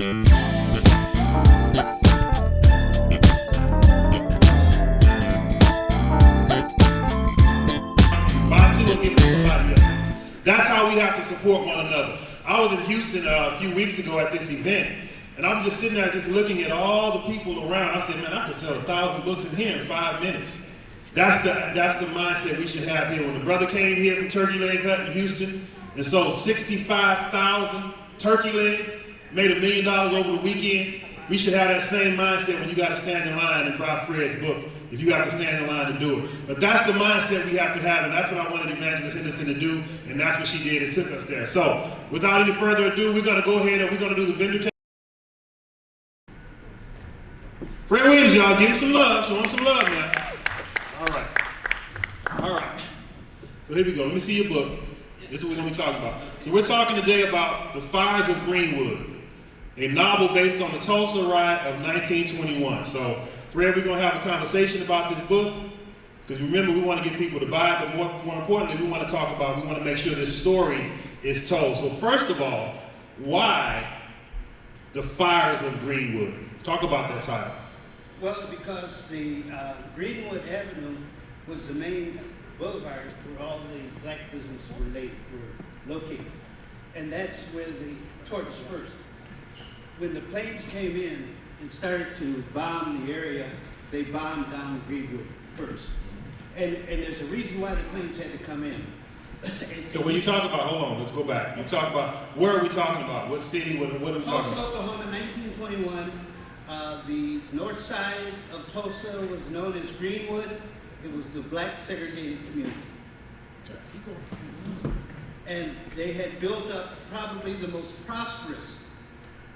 That's how we have to support one another. I was in Houston a few weeks ago at this event, and I'm just sitting there just looking at all the people around. I said, man, I could sell 1,000 books in here in 5 minutes. That's the mindset we should have here. When the brother came here from Turkey Leg Hut in Houston and sold 65,000 turkey legs, made $1 million over the weekend, we should have that same mindset when you got to stand in line and buy Fred's book, if you have to stand in line to do it. But that's the mindset we have to have, and that's what I wanted Evangelist Henderson to do, and that's what she did and took us there. So, without any further ado, we're going to go ahead and we're going to do the vendor table. Fred Williams, y'all, give him some love. Show him some love now. All right. So here we go. Let me see your book. This is what we're going to be talking about. So we're talking today about The Fires of Greenwood, a novel based on the Tulsa riot of 1921. So, Fred, we're going to have a conversation about this book, because remember, we want to get people to buy it, but more importantly, we want to make sure this story is told. So first of all, why The Fires of Greenwood? Talk about that title. Well, because the Greenwood Avenue was the main boulevard where all the black businesses were located. And that's where the torch first. When the planes came in and started to bomb the area, they bombed down Greenwood first. And there's a reason why the planes had to come in. So when you talk about, hold on, let's go back. You talk about, where are we talking about? What city, what are we talking about? Tulsa, Oklahoma, 1921. The north side of Tulsa was known as Greenwood. It was the black segregated community. Okay, keep going. And they had built up probably the most prosperous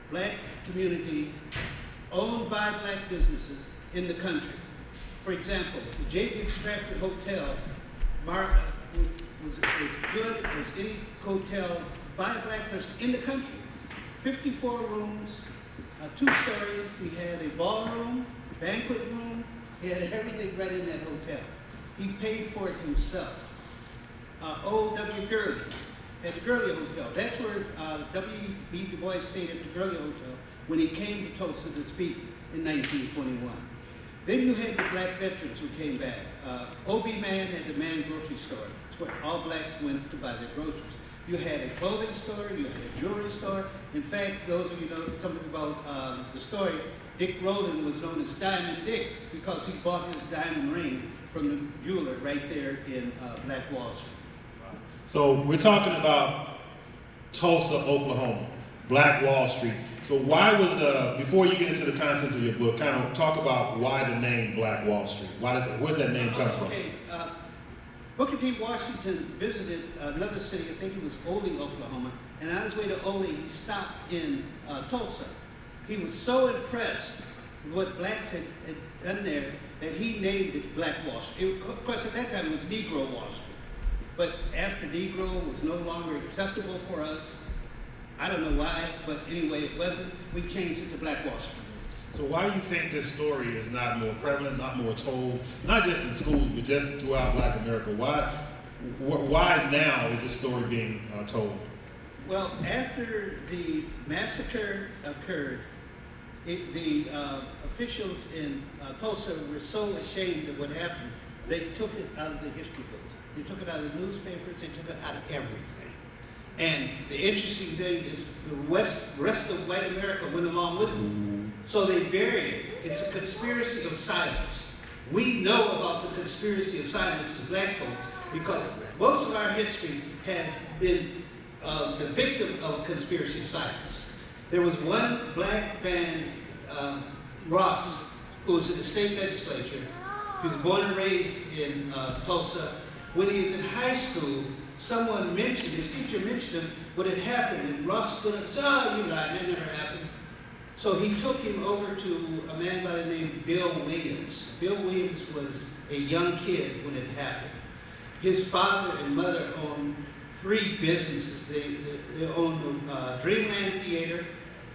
black community owned by black businesses in the country. For example, the J. Stratford Hotel was as good as any hotel by a black person in the country. 54 rooms, 2 stories. He had a ballroom, banquet room. He had everything right in that hotel. He paid for it himself. O.W. Gurley at the Gurley Hotel. That's where W.B. Du Bois stayed at the Gurley Hotel when he came to Tulsa to speak in 1921. Then you had the black veterans who came back. O.B. Mann had the Mann grocery store. It's where all blacks went to buy their groceries. You had a clothing store, you had a jewelry store. In fact, those of you know something about the story, Dick Rowland was known as Diamond Dick because he bought his diamond ring from the jeweler right there in Black Wall Street. So we're talking about Tulsa, Oklahoma, Black Wall Street. So why was, before you get into the contents of your book, kind of talk about why the name Black Wall Street. Where did that name come from? Okay, Booker T. Washington visited another city, I think it was Ole, Oklahoma, and on his way to Ole, he stopped in Tulsa. He was so impressed with what blacks had done there that he named it Black Wall Street. Of course, at that time, it was Negro Wall Street. But after Negro was no longer acceptable for us, I don't know why, but anyway, it wasn't. We changed it to Black Wall Street. So why do you think this story is not more prevalent, not more told, not just in schools, but just throughout Black America? Why now is this story being told? Well, after the massacre occurred, the officials in Tulsa were so ashamed of what happened, they took it out of the history books. They took it out of the newspapers, they took it out of everything. And the interesting thing is the rest of white America went along with it. So they buried it. It's a conspiracy of silence. We know about the conspiracy of silence to black folks because most of our history has been the victim of conspiracy of silence. There was one black man, Ross, who was in the state legislature. He was born and raised in Tulsa. When he was in high school, someone mentioned, his teacher mentioned him, what had happened, and Ross stood up and said, "Oh, you lied, that never happened." So he took him over to a man by the name of Bill Williams. Bill Williams was a young kid when it happened. His father and mother owned 3 businesses. They owned the Dreamland Theater,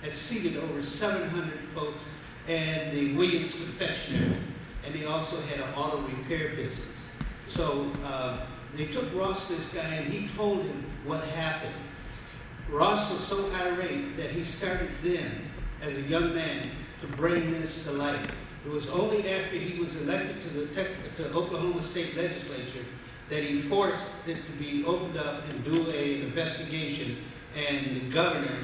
that seated over 700 folks, and the Williams Confectionery. And they also had an auto repair business. So they took Ross, this guy, and he told him what happened. Ross was so irate that he started then as a young man to bring this to light. It was only after he was elected to the Oklahoma State Legislature that he forced it to be opened up and do an investigation, and the governor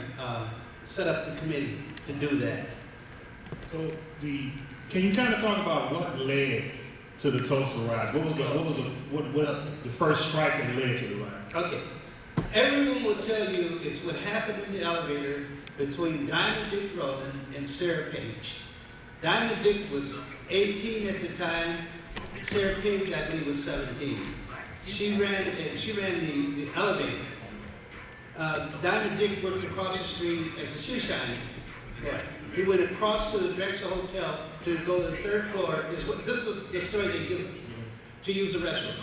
set up the committee to do that. So can you kind of talk about what led to the Tulsa riots? What the first strike that led to the riot? Okay. Everyone will tell you it's what happened in the elevator between Diamond Dick Rowland and Sarah Page. Diamond Dick was 18 at the time. Sarah Page, I believe, was 17. She ran the elevator. Diamond Dick worked across the street as a shoe shiner. Yeah. He went across to the Drexel Hotel to go to the third floor. This was the story they give him, to use the restroom.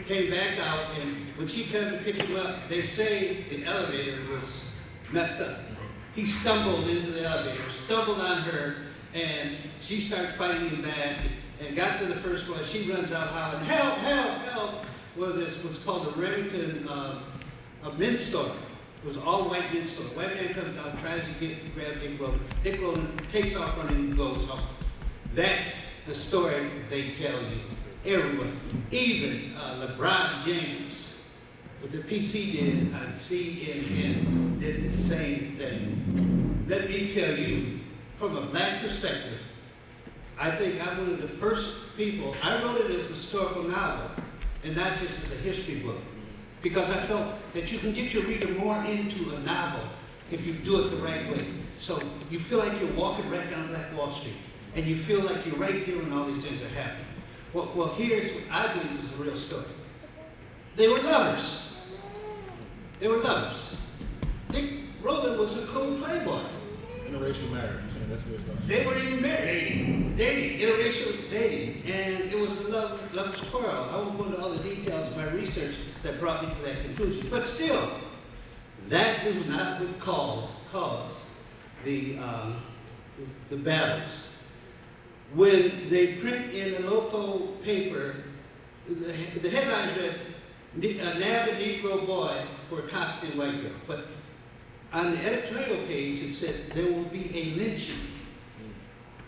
Came back out, and when she came to pick him up, they say the elevator was messed up. He stumbled into the elevator, stumbled on her, and she started fighting him back and got to the first floor. She runs out hollering, "Help, help, help!" Well, this was called the Remington men's store. It was an all-white men's store. The white man comes out, tries to grab Dick Rowland. Dick Rowland takes off running and goes home. That's the story they tell you. Everyone, even LeBron James, with the piece he did on CNN, did the same thing. Let me tell you, from a black perspective, I think I'm one of the first people. I wrote it as a historical novel and not just as a history book, because I felt that you can get your reader more into a novel if you do it the right way. So you feel like you're walking right down Black Wall Street, and you feel like you're right here when all these things are happening. Well, here's what I believe is the real story. They were lovers. They were lovers. Dick Rowland was a cool playboy. Interracial marriage, you're saying that's good stuff. They weren't even married. Dating, interracial dating, and it was a lover's quarrel. I won't go into all the details of my research that brought me to that conclusion. But still, that is not what caused the battles. When they print in a local paper, the headlines read, "Nab a Negro boy for accosting a white girl." But on the editorial page, it said, "There will be a lynching."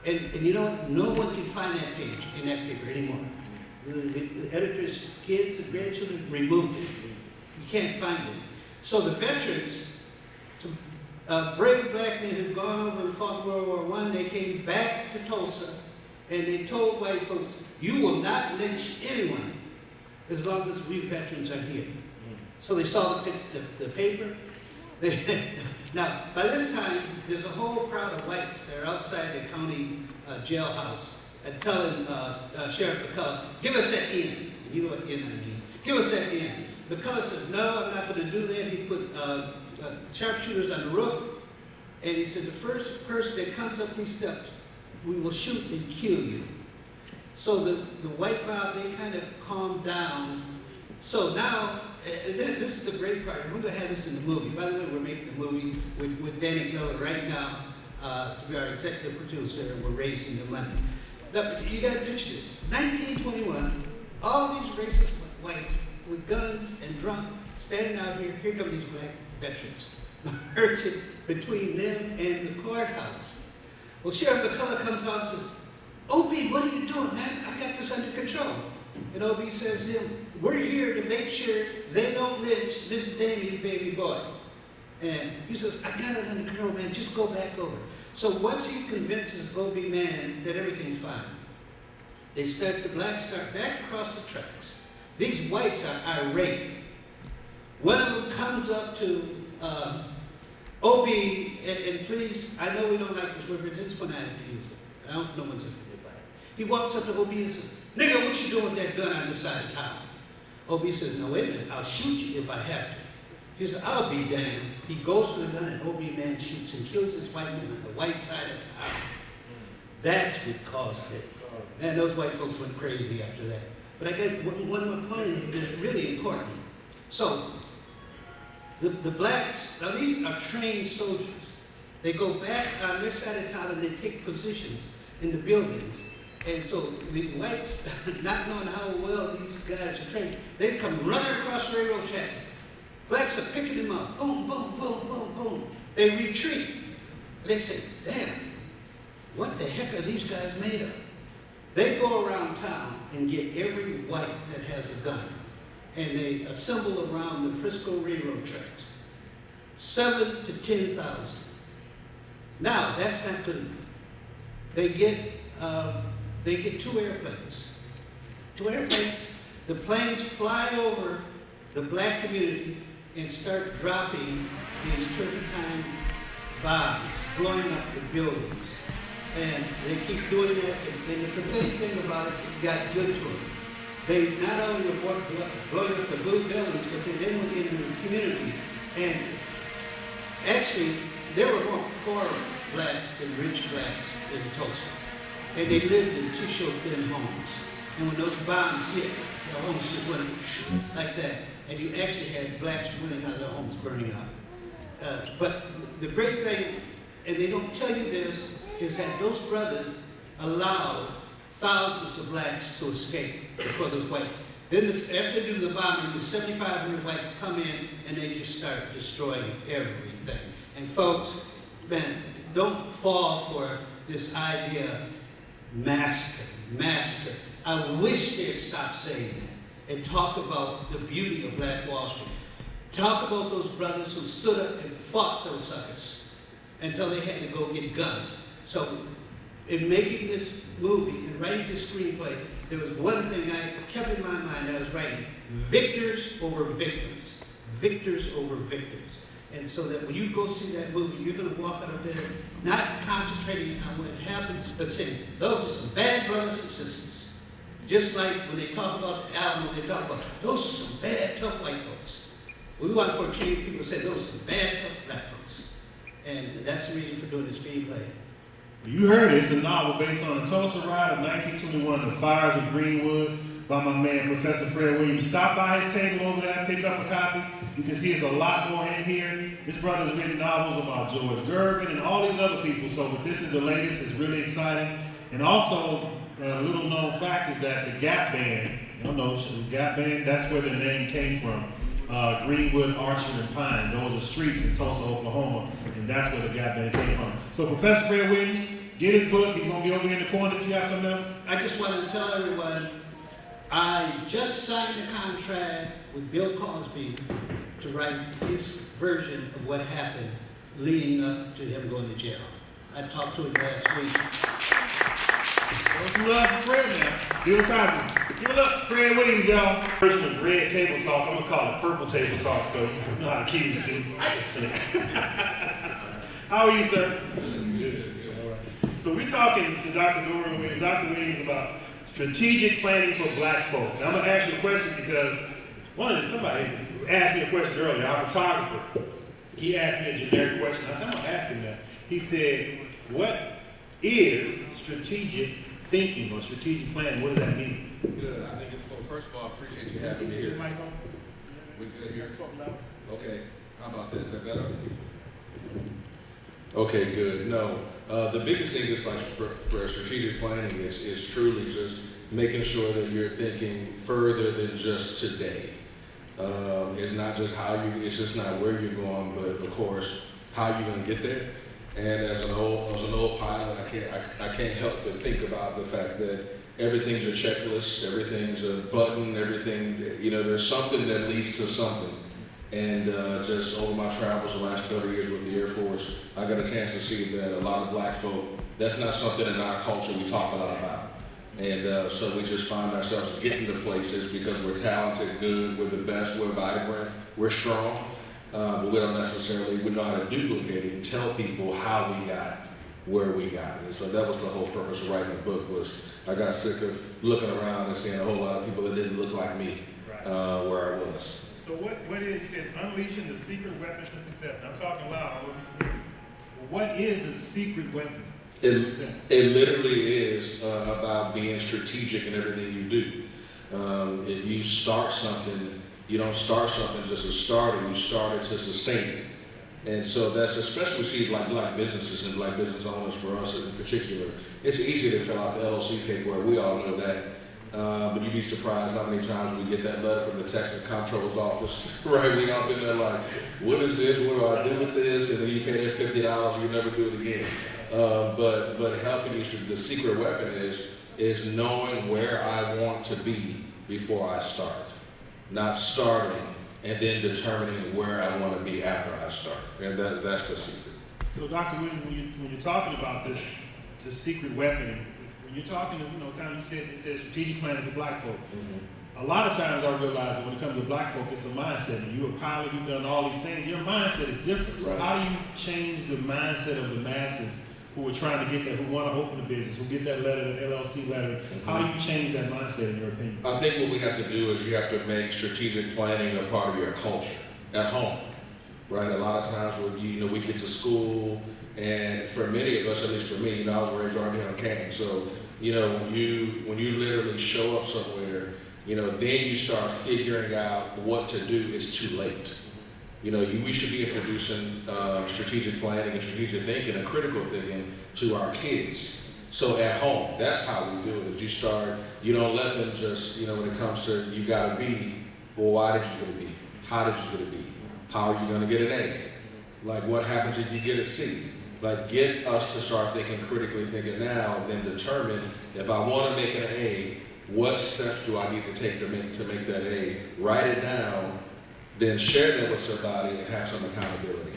And you know what? No one can find that page in that paper anymore. The editor's kids and grandchildren removed it. You can't find it. So the veterans, some brave black men who'd gone over and fought in World War I, they came back to Tulsa, and they told white folks, "You will not lynch anyone as long as we veterans are here." So they saw the paper. Now, by this time, there's a whole crowd of whites that are outside the county jailhouse and telling Sheriff McCullough, "Give us that in." You know what in I mean. "Give us that in." McCullough says, "No, I'm not going to do that." He put sharpshooters on the roof, and he said, "The first person that comes up these steps, we will shoot and kill you." So the white mob, they kind of calmed down. So now, this is the great part. We're going to have this in the movie. By the way, we're making a movie with Danny Glover right now to be our executive producer, and we're raising the money. Now, you got to picture this. 1921, all these racist whites with guns and drunk standing out here. Here come these black veterans, marching between them and the courthouse. Well, Sheriff McCullough comes out and says, "OB, what are you doing, man? I got this under control." And OB says to him, "We're here to make sure they don't lynch Miss Damie's baby boy." And he says, "I got it under control, man. Just go back over." So once he convinces OB man that everything's fine, the blacks start back across the tracks. These whites are irate. One of them comes up to OB, and please, I know we don't like this word, but this one I have to use it. I don't know one's offended by it. He walks up to OB and says, "Nigga, what you doing with that gun on the side of town?" OB says, "No, wait a minute, I'll shoot you if I have to." He says, "I'll be damned." He goes to the gun, and OB man shoots and kills this white man on the white side of town. That's what caused it. And those white folks went crazy after that. But I got one more point that's really important. So, the blacks, now these are trained soldiers. They go back on their side of town and they take positions in the buildings. And so these whites, not knowing how well these guys are trained, they come running across railroad tracks. Blacks are picking them up. Boom, boom, boom, boom, boom. They retreat. And they say, damn, what the heck are these guys made of? They go around town and get every white that has a gun, and they assemble around the Frisco Railroad tracks. 7,000 to 10,000. Now, that's not good enough. They get 2 airplanes. 2 airplanes. The planes fly over the black community and start dropping these turpentine bombs, blowing up the buildings. And they keep doing that, and the pathetic thing about it, it got good to them. They not only were blowing up the buildings, but they then went into the community. And actually, there were more poor blacks than rich blacks in Tulsa. And they lived in tissue-thin homes. And when those bombs hit, the homes just went like that. And you actually had blacks running out of their homes, burning up. But the great thing, and they don't tell you this, is that those brothers allowed thousands of blacks to escape before those whites. Then after they do the bombing, the 7,500 whites come in and they just start destroying everything. And folks, man, don't fall for this idea, massacre. I wish they'd stop saying that and talk about the beauty of Black Wall Street. Talk about those brothers who stood up and fought those suckers until they had to go get guns. So, in making this movie and writing this screenplay, there was one thing I kept in my mind. I was writing victors over victims, victors over victims. And so that when you go see that movie, you're going to walk out of there not concentrating on what happened, but saying, those are some bad brothers and sisters. Just like when they talk about the Alamo, they talk about, those are some bad, tough white folks. We want for a change, people say, those are some bad, tough black folks. And that's the reason for doing the screenplay. You heard it. It's a novel based on the Tulsa riot of 1921, The Fires of Greenwood, by my man, Professor Fred Williams. Stop by his table over there, pick up a copy. You can see there's a lot more in here. This brother's written novels about George Gervin and all these other people. So this is the latest. It's really exciting. And also, a little known fact is that the Gap Band, you don't know, the Gap Band, that's where their name came from. Greenwood, Archer, and Pine. Those are streets in Tulsa, Oklahoma, and that's where the Gap Band came from. So Professor Fred Williams, get his book. He's going to be over here in the corner. Do you have something else? I just wanted to tell everyone, I just signed a contract with Bill Cosby to write his version of what happened leading up to him going to jail. I talked to him last week. Show some love for Fred now. Bill Cosby. Give it up, Fred Williams, y'all. Version of Red Table Talk. I'm going to call it Purple Table Talk, so you know how the kids do. I just say How are you, sir? Good. All right. So we're talking to Dr. Williams about strategic planning for black folk. Now I'm going to ask you a question because somebody asked me a question earlier, our photographer. He asked me a generic question. I said, I'm going to ask him that. He said, what is strategic thinking or strategic planning? What does that mean? Good. I think first of all, I appreciate you having me here. We good here? Okay. How about that? Is that better? Okay, good. No. The biggest thing is like for strategic planning is truly just making sure that you're thinking further than just today. It's not just it's just not where you're going, but of course, how you're going to get there. And as an old pilot, I can't help but think about the fact that everything's a checklist, everything's a button, everything, there's something that leads to something. And just over my travels the last 30 years with the Air Force, I got a chance to see that a lot of black folk, that's not something in our culture we talk a lot about. And so we just find ourselves getting to places because we're talented, good, we're the best, we're vibrant, we're strong. But we don't necessarily, we know how to duplicate it and tell people how we got where we got. And so that was the whole purpose of writing the book was I got sick of looking around and seeing a whole lot of people that didn't look like me where I was. So what is, you said, unleashing the secret weapons to success. Now, I'm talking loud. What is the secret weapon to success? It literally is about being strategic in everything you do. If you start something, you don't start something just to start it, you start it to sustain it. And so that's especially we see like black businesses and black business owners for us in particular. It's easy to fill out the LLC paperwork. We all know that. But you'd be surprised how many times we get that letter from the Texas Comptroller's office, right? We all been there like, what is this? What do I do with this? And then you pay them $50, you never do it again. But helping you, the secret weapon is knowing where I want to be before I start. Not starting and then determining where I want to be after I start. And that's the secret. So Dr. Williams, when you're talking about this secret weapon, when you're talking, kind of you said strategic planning for black folk. Mm-hmm. A lot of times I realize that when it comes to black folk, it's a mindset. And you're a pilot, you've done all these things, your mindset is different. So Right. how do you change the mindset of the masses who are trying to get that, who want to open a business, who get that letter, the LLC letter? Mm-hmm. How do you change that mindset in your opinion? I think what we have to do is you have to make strategic planning a part of your culture at home, right? A lot of times when we get to school, and for many of us, at least for me, I was raised right here on campus. So when you literally show up somewhere, then you start figuring out what to do. It's too late. We should be introducing strategic planning and strategic thinking and critical thinking to our kids. So at home, that's how we do it. Is you don't let them just, when it comes to you gotta be, well, why did you get a B? How did you get a B? How are you gonna get an A? Like, what happens if you get a C? Like, get us to start thinking critically thinking now, then determine if I wanna make an A, what steps do I need to take to make that A? Write it down, then share that with somebody and have some accountability.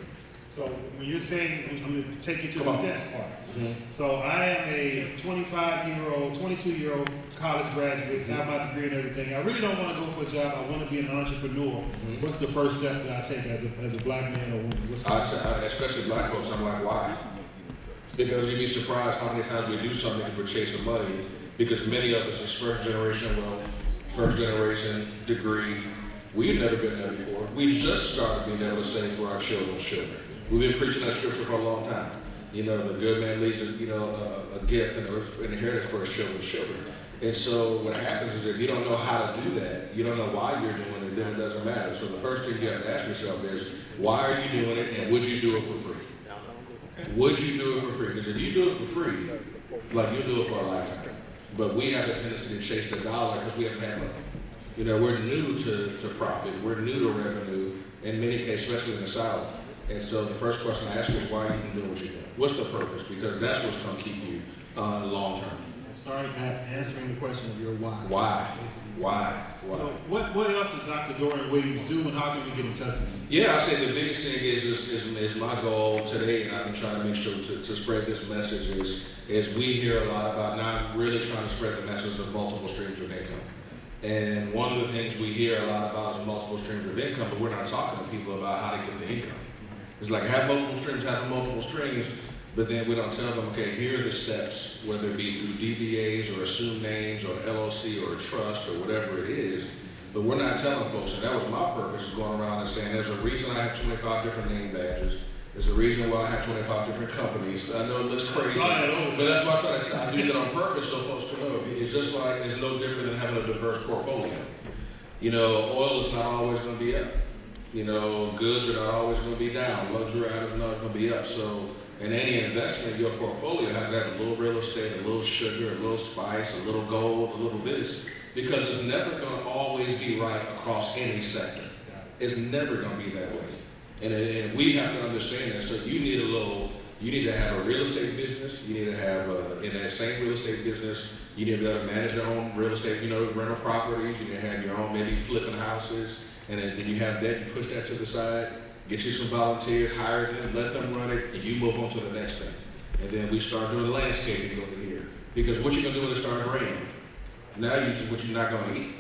So when you're saying, I'm going to take you to Come the on. steps part. Mm-hmm. So I am a 25-year-old, 22-year-old college graduate, have my degree and everything. I really don't want to go for a job. I want to be an entrepreneur. Mm-hmm. What's the first step that I take as a black man or woman? Especially black folks, I'm like, why? Because you'd be surprised how many times we do something because we're chasing money, because many of us is first generation wealth, first generation degree. We've never been there before. We just started being able to save for our children's children. We've been preaching that scripture for a long time. The good man leaves a gift and an inheritance for his children's children. And so what happens is if you don't know how to do that, you don't know why you're doing it, then it doesn't matter. So the first thing you have to ask yourself is, why are you doing it and would you do it for free? Okay. Would you do it for free? Because if you do it for free, like you'll do it for a lifetime. But we have a tendency to chase the dollar because we haven't had money. We're new to profit. We're new to revenue in many cases, especially in the South. And so the first question I ask you is why are you even doing what you're doing? What's the purpose? Because that's what's going to keep you long term. Starting answering the question of your why. Why? So what else does Dr. Dorian Williams do, and how can we get in touch with you? Yeah, I say the biggest thing is my goal today, and I've been trying to make sure to spread this message is we hear a lot about now really trying to spread the message of multiple streams of income. And one of the things we hear a lot about is multiple streams of income, but we're not talking to people about how to get the income. It's like have multiple streams, but then we don't tell them, okay, here are the steps, whether it be through DBAs or assumed names or LLC or a trust or whatever it is. But we're not telling folks, and that was my purpose, going around and saying there's a reason I have 25 different name badges. There's a reason why I have 25 different companies. I know it looks crazy, but that's why I do that on purpose so folks can know. It's just like, it's no different than having a diverse portfolio. Oil is not always going to be up. Goods are not always going to be down. Luxury items are not going to be up. So in any investment, your portfolio has to have a little real estate, a little sugar, a little spice, a little gold, a little this, because it's never going to always be right across any sector. It's never going to be that way. And we have to understand that. So you need to have a real estate business. You need to have, in that same real estate business, you need to be able to manage your own real estate, rental properties. You need to have your own, maybe flipping houses. And then you have that, you push that to the side, get you some volunteers, hire them, let them run it, and you move on to the next thing. And then we start doing landscaping over here. Because what you're going to do when it starts raining? Now what you're not going to eat.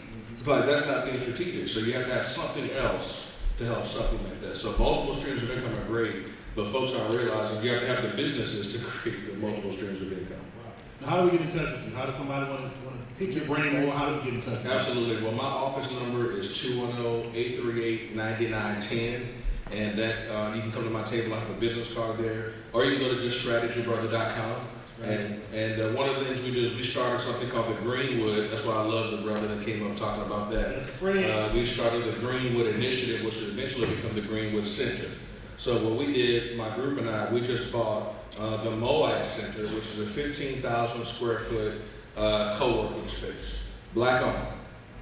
But that's not being strategic. So you have to have something else to help supplement that. So multiple streams of income are great, but folks aren't realizing you have to have the businesses to create the multiple streams of income. Wow. Now, how do we get in touch with you? How does somebody want to pick your brain more? How do we get in touch with you? Absolutely. Well, my office number is 210-838-9910, and that you can come to my table. I have a business card there, or you can go to juststrategybrother.com. And one of the things we do is we started something called the Greenwood. That's why I love the brother that came up talking about that. That's free. We started the Greenwood Initiative, which would eventually become the Greenwood Center. So what we did, my group and I, we just bought the Mlk Center, which is a 15,000 square foot co-working space. Black owned.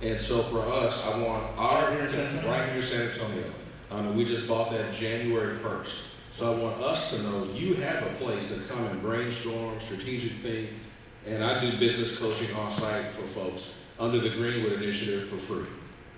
And so for us, I want our, Right here in San Antonio? right here in San Antonio. We just bought that January 1st. So I want us to know you have a place to come and brainstorm, strategic think, and I do business coaching on site for folks under the Greenwood Initiative for free.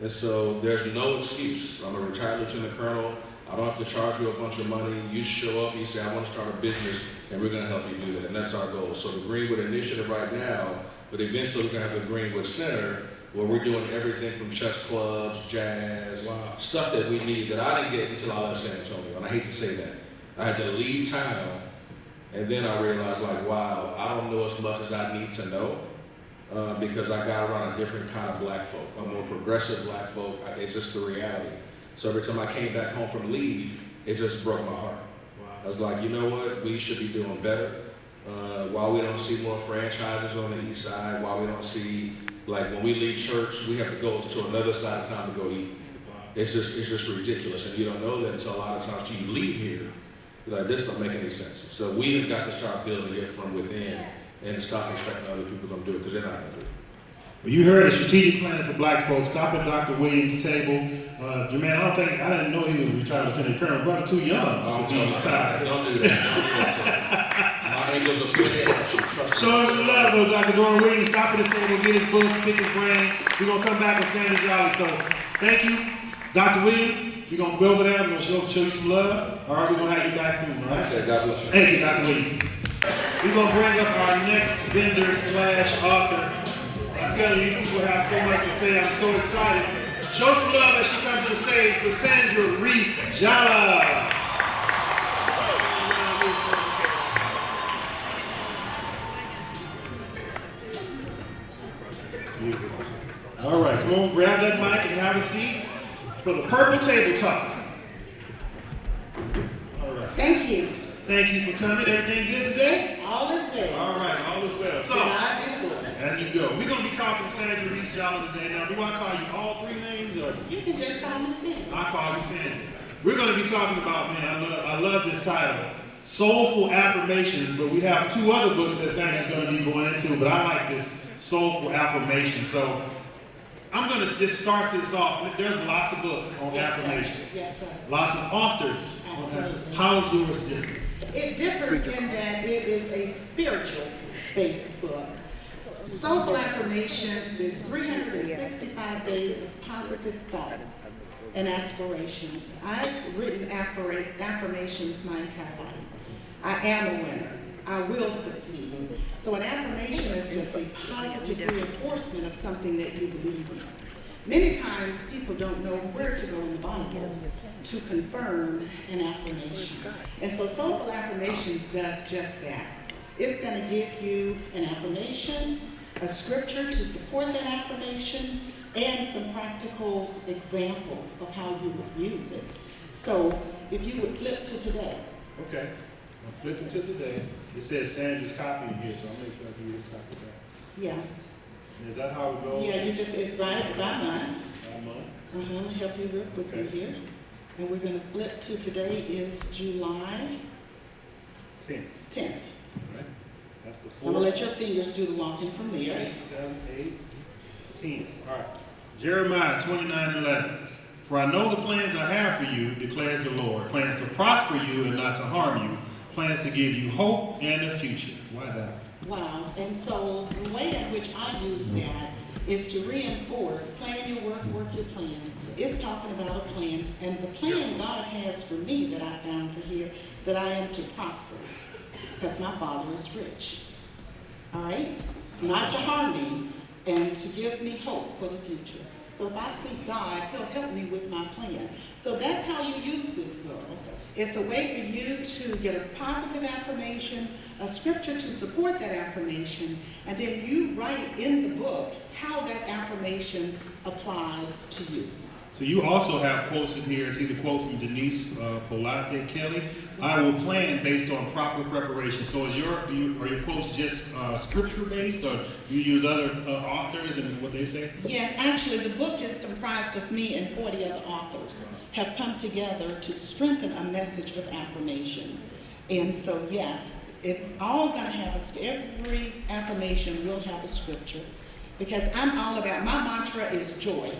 And so there's no excuse. I'm a retired lieutenant colonel. I don't have to charge you a bunch of money. You show up, you say, I want to start a business, and we're going to help you do that. And that's our goal. So the Greenwood Initiative right now, but eventually we're going to have the Greenwood Center, where we're doing everything from chess clubs, jazz, stuff that we need that I didn't get until I left San Antonio. And I hate to say that. I had to leave town, and then I realized, like, wow, I don't know as much as I need to know because I got around a different kind of black folk, a more progressive black folk. It's just the reality. So every time I came back home from leave, it just broke my heart. Wow. I was like, you know what? We should be doing better. While we don't see more franchises on the east side, while we don't see, like, when we leave church, we have to go to another side of town to go eat. It's just ridiculous, and you don't know that until a lot of times you leave here. You're like, this don't make any sense. So we have got to start building it from within and stop expecting other people to do it because they're not going to do it. Well, you heard a strategic plan for black folks. Stop at Dr. Williams' table. Jermaine, I didn't know he was a retired lieutenant colonel. Brother, too young to be retired. Don't do that. My name was a good. Show us some love, though, Dr. Dorian Williams. Stop at his table, get his book, pick his brain. We're going to come back and sing jolly. So thank you, Dr. Williams. We're going to go over there. We're going to show you some love. All right, we're going to have you back soon, all right? God bless you. Thank you, Dr. Williams. We're going to bring up our next vendor / author. I'm telling you, these people have so much to say. I'm so excited. Show some love as she comes to the stage for Sandra Reese Jala. All right, come on, grab that mic and have a seat for the Purple Table Talk. All right. Thank you. Thank you for coming. Everything good today? All is well. All right, all is well. So, God be the glory. as you go, we're going to be talking Sandra Reese Jala today. Now, do I call you all three names, or You can just call me Sandra. I call you Sandra? We're going to be talking about, man, I love this title, Soulful Affirmations, but we have two other books that Sandra's going to be going into, but I like this Soulful Affirmation. So, I'm going to just start this off. There's lots of books on affirmations. Yes, sir. Lots of authors on Absolutely. that. How is yours different? It differs in that it is a spiritual-based book. Soulful Affirmations is 365 days of positive thoughts and aspirations. I've written affirmations my entire life. I am a winner. I will succeed. So an affirmation is just a positive reinforcement of something that you believe in. Many times people don't know where to go in the Bible to confirm an affirmation. And so Soulful Affirmations does just that. It's going to give you an affirmation, a scripture to support that affirmation, and some practical example of how you would use it. So if you would flip to today. Okay. I'm flipping to today. It says Sandra's copy in here, so I'll make sure I give you this copy back. Yeah. Is that how it goes? Yeah, it's by month. All month? I'm going to help you real quickly Okay. here. And we're going to flip to today is July 10th. 10th. All right. That's the 4th. So I'm going to let your fingers do the walking from there. 6, 7, 8, 10. All right. Jeremiah 29:11. For I know the plans I have for you, declares the Lord. Plans to prosper you and not to harm you. Plans to give you hope and a future. Why that? Wow. And so the way in which I use that is to reinforce, plan your work, work your plan. It's talking about a plan. And the plan God has for me that I found for here, that I am to prosper. Because my Father is rich. All right? Not to harm me and to give me hope for the future. So if I seek God, He'll help me with my plan. So that's how you use this book. It's a way for you to get a positive affirmation, a scripture to support that affirmation, and then you write in the book how that affirmation applies to you. So you also have quotes in here. See the quote from Denise Polate Kelly. I will plan based on proper preparation. So are your quotes just scripture based, or you use other authors and what they say? Yes, actually the book is comprised of me and 40 other authors have come together to strengthen a message of affirmation. And so yes, it's all going to have every affirmation will have a scripture. Because I'm all about, my mantra is joy,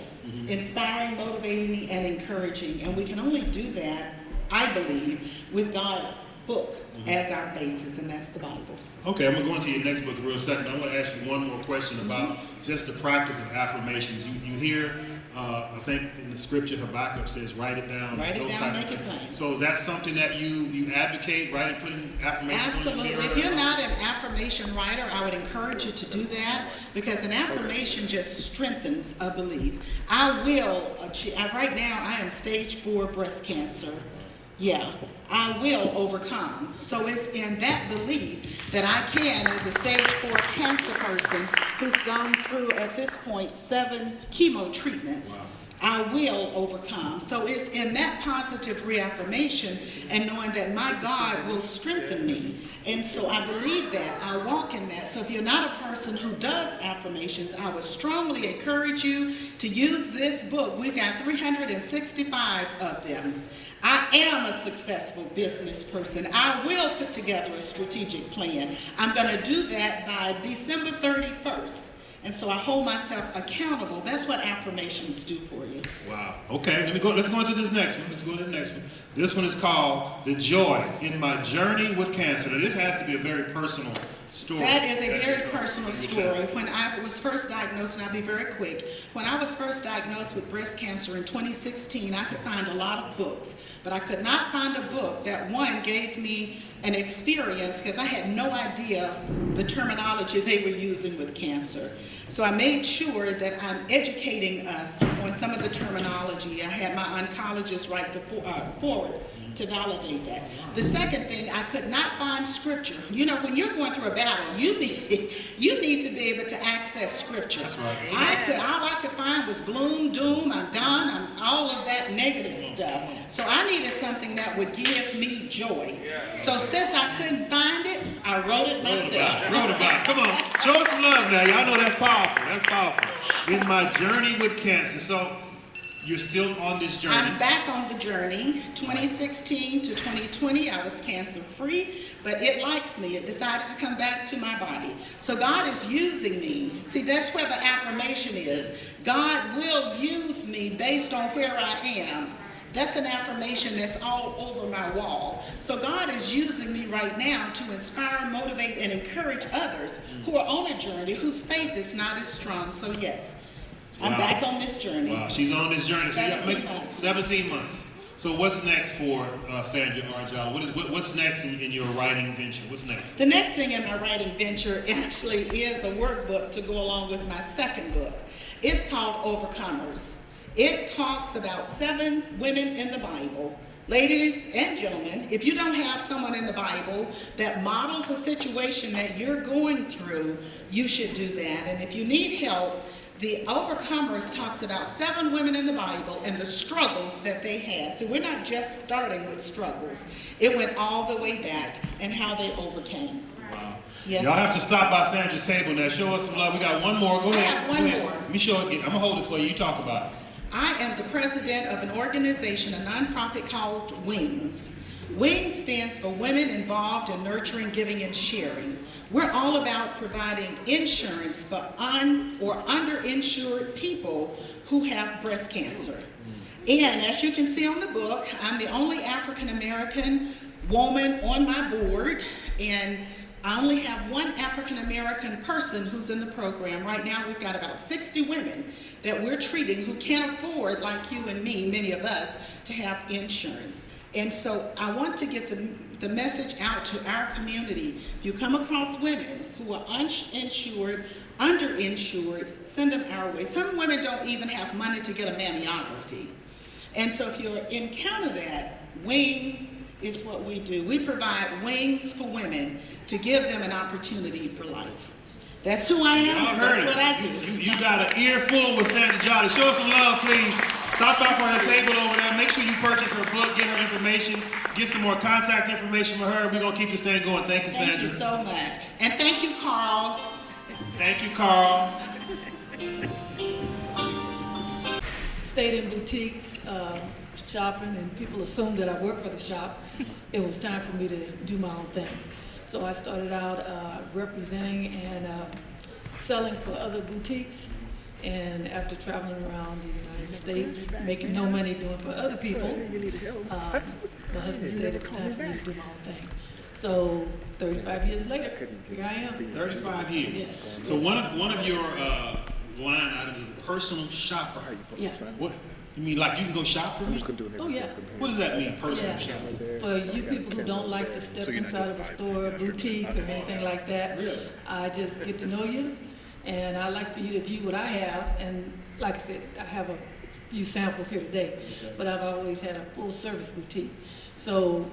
inspiring, motivating, and encouraging. And we can only do that, I believe, with God's book as our basis, and that's the Bible. Okay, I'm going to go into your next book real second. I want to ask you one more question about just the practice of affirmations. You hear, I think in the scripture, Habakkuk says, write it down. Write it those down, type of make it things. plain. So is that something that you advocate, writing, putting affirmations on Absolutely. your mirror? If you're not an affirmation writer, I would encourage you to do that, because an affirmation just strengthens a belief. I will achieve, right now I am stage 4 breast cancer. Yeah, I will overcome. So it's in that belief that I can, as a stage 4 cancer person who's gone through, at this point, 7 chemo treatments. Wow. I will overcome. So it's in that positive reaffirmation and knowing that my God will strengthen me. And so I believe that. I walk in that. So if you're not a person who does affirmations, I would strongly encourage you to use this book. We've got 365 of them. I am a successful business person. I will put together a strategic plan. I'm going to do that by December 31st. And so I hold myself accountable. That's what affirmations do for you. Wow. Okay, let's go into this next one. Let's go to the next one. This one is called The Joy in My Journey with Cancer. Now, this has to be a very personal story. That is a very personal story. When I was first diagnosed, and I'll be very quick, when I was first diagnosed with breast cancer in 2016, I could find a lot of books, but I could not find a book that, one, gave me an experience, because I had no idea the terminology they were using with cancer. So I made sure that I'm educating us on some of the terminology. I had my oncologist write the forward to validate that. The second thing, I could not find scripture. You know, when you're going through a battle, you need to be able to access scripture. That's right. All I could find was gloom, doom, I'm done, all of that negative stuff. So I needed something that would give me joy. So since I couldn't find it, I wrote it myself. Wrote about it. Come on, show us some love now. Y'all know that's powerful. That's powerful. In my journey with cancer. So you're still on this journey. I'm back on the journey. 2016 to 2020, I was cancer free, but it likes me. It decided to come back to my body. So God is using me. See, that's where the affirmation is. God will use me based on where I am. That's an affirmation that's all over my wall. So God is using me right now to inspire, motivate, and encourage others who are on a journey whose faith is not as strong. So yes, I'm back on this journey. Wow, she's on this journey. So 17 months. 17 months. So what's next for Sandra Arjala? What's next in your writing venture? What's next? The next thing in my writing venture actually is a workbook to go along with my second book. It's called Overcomers. It talks about 7 women in the Bible. Ladies and gentlemen, if you don't have someone in the Bible that models a situation that you're going through, you should do that. And if you need help, the Overcomers talks about 7 women in the Bible and the struggles that they had. So we're not just starting with struggles. It went all the way back and how they overcame. Wow. Yes. Y'all have to stop by Sandra's table now. Show us some love. We got one more. Go ahead. I have one Go ahead. more. Let me show it again. I'm going to hold it for you. You talk about it. I am the president of an organization, a nonprofit called WINGS. WINGS stands for Women Involved in Nurturing, Giving, and Sharing. We're all about providing insurance for or underinsured people who have breast cancer. And as you can see on the book, I'm the only African American woman on my board, and I only have one African American person who's in the program. Right now we've got about 60 women that we're treating who can't afford, like you and me, many of us, to have insurance. And so I want to get the message out to our community. If you come across women who are uninsured, underinsured, send them our way. Some women don't even have money to get a mammography. And so if you encounter that, WINGS is what we do. We provide wings for women to give them an opportunity for life. That's who I am, and that's what I do. You got an earful with Sandra Jolly. Show us some love, please. Stop off on the table over there. Make sure you purchase her book, get her information, get some more contact information for her. We're going to keep this thing going. Thank you, Sandra. Thank you so much. And thank you, Carl. Thank you, Carl. Stayed in boutiques, shopping, and people assumed that I worked for the shop. It was time for me to do my own thing. So I started out representing and selling for other boutiques. And after traveling around the United States, making no money doing for other people, my husband said it was time for me to do my own thing. So 35 years later, here I am. 35 years. Yes. So one of your line items is personal shopper. Yeah. What? You mean like you can go shop for me? Oh, yeah. What does that mean, personal Yeah. shopper? For you people who don't like to step inside of a store, boutique, or anything like that, Really? I just get to know you, and I like for you to view what I have. And like I said, I have a few samples here today, but I've always had a full service boutique. So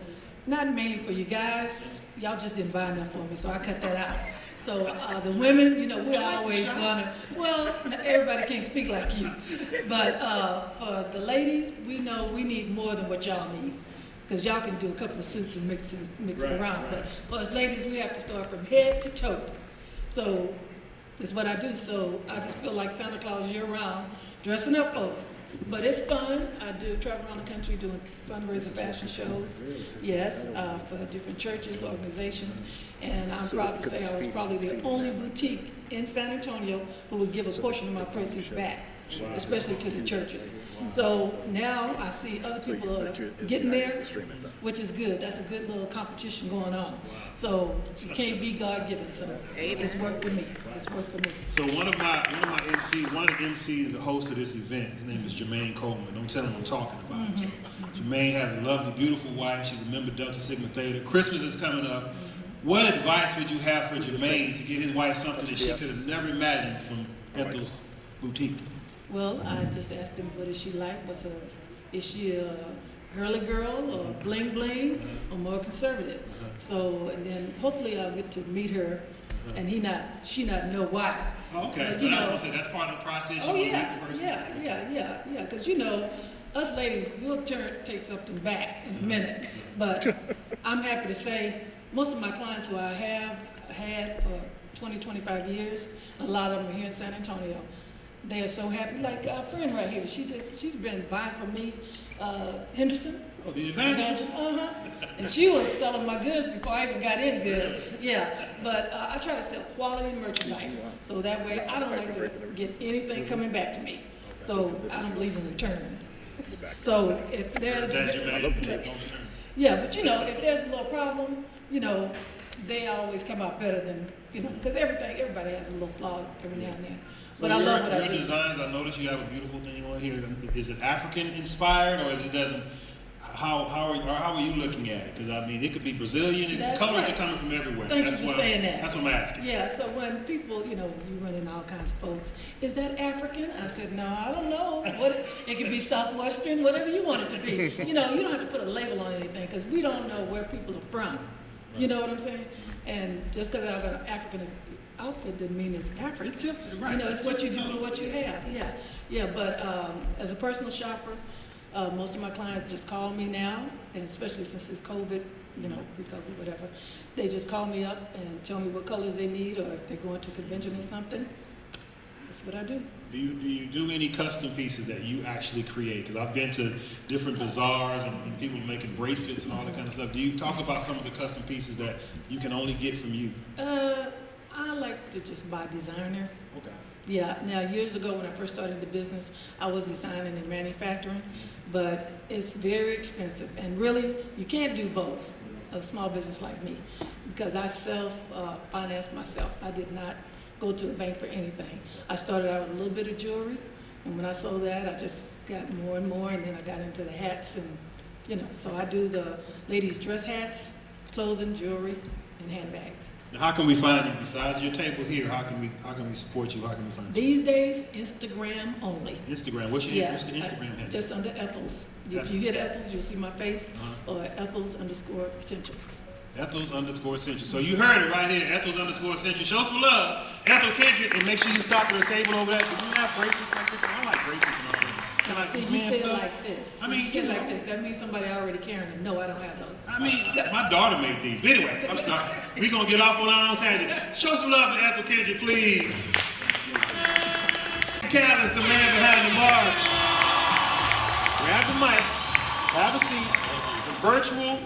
not mainly for you guys, y'all just didn't buy enough for me, so I cut that out. So the women, you know, we're always gonna, well, everybody can't speak like you. But for the ladies, we know we need more than what y'all need. Because y'all can do a couple of suits and mix it around. But for us ladies, we have to start from head to toe. So it's what I do. So I just feel like Santa Claus year round, dressing up folks. But it's fun. I do travel around the country doing fundraiser fashion shows. Yes, for different churches, organizations. And I'm proud to say I was probably the only boutique in San Antonio who would give a portion of my proceeds back, especially to the churches. So now I see other people are getting there, which is good. That's a good little competition going on. So you can't be God-given, so it's worked for me. It's worked for me. So one of my MCs, one of the MCs, the host of this event, his name is Jermaine Coleman. Don't tell him I'm talking about him. So Jermaine has a lovely, beautiful wife. She's a member of Delta Sigma Theta. Christmas is coming up. What advice would you have for Jermaine to get his wife something that she could have never imagined from Ethel's boutique? Well, I just asked him, what does she like? Is she a girly girl or bling bling or more conservative? So, and then hopefully I'll get to meet her and she not know why. Oh, okay, so that's what I'm saying. That's part of the process. Oh, You yeah, meet the person. yeah. Because, you know, us ladies, we'll take something back in a minute. But I'm happy to say most of my clients who I have had for 20, 25 years, a lot of them are here in San Antonio. They are so happy. Like our friend right here, she's been buying from me, Henderson. Oh, the evangelist? And she was selling my goods before I even got in good. Yeah, but I try to sell quality merchandise. So that way I don't like to get anything coming back to me. So I don't believe in returns. So if there's... Yeah, but you know, if there's a little problem, you know, they always come out better than, you know, because everybody has a little flaw every now and then. So But I love what I your do. designs, I noticed you have a beautiful thing on here. Is it African inspired or is it doesn't? How are you looking at it? Because I mean, it could be Brazilian. That's Colors right. are coming from everywhere. Thank That's you for what saying that. That's what I'm asking. Yeah, so when people, you know, you run into all kinds of folks, is that African? I said, no, I don't know. It could be Southwestern, whatever you want it to be. You know, you don't have to put a label on anything because we don't know where people are from. You know what I'm saying? And just because I have an African outfit doesn't mean it's African. It's just right. You know, it's what you do and what you have. Yeah. But as a personal shopper, most of my clients just call me now, and especially since it's COVID, you know, pre-COVID, whatever, they just call me up and tell me what colors they need, or if they're going to a convention or something. That's what I do. Do you do any custom pieces that you actually create? Because I've been to different bazaars and people making bracelets and all that kind of stuff. Do you talk about some of the custom pieces that you can only get from you? I like to just buy designer. Okay. Yeah, now years ago when I first started the business, I was designing and manufacturing, but it's very expensive. And really, you can't do both, a small business like me, because I self-financed myself. I did not go to a bank for anything. I started out with a little bit of jewelry, and when I sold that, I just got more and more, and then I got into the hats, and, you know, so I do the ladies' dress hats, clothing, jewelry, and handbags. Now, how can we find you besides your table here? How can we support you? How can we find you? These days, Instagram only. Instagram. What's the Instagram handle? Just under Ethel's. If you hit Ethel's, you'll see my face, or Ethels_Essentials. Ethels_Essentials. So you heard it right here, Ethels_Essentials. Show some love, Ethel Kendrick, and make sure you stop at the table over there. Do you have bracelets like this? I like bracelets and all this. See, you say it like this. I mean, you say it like this. That means somebody already carrying it. No, I don't have those. I mean, my daughter made these. But anyway, I'm sorry. We're going to get off on our own tangent. Show some love to Ethel Kendrick, please. Callis, the man behind the march. Grab the mic. Have a seat. The virtual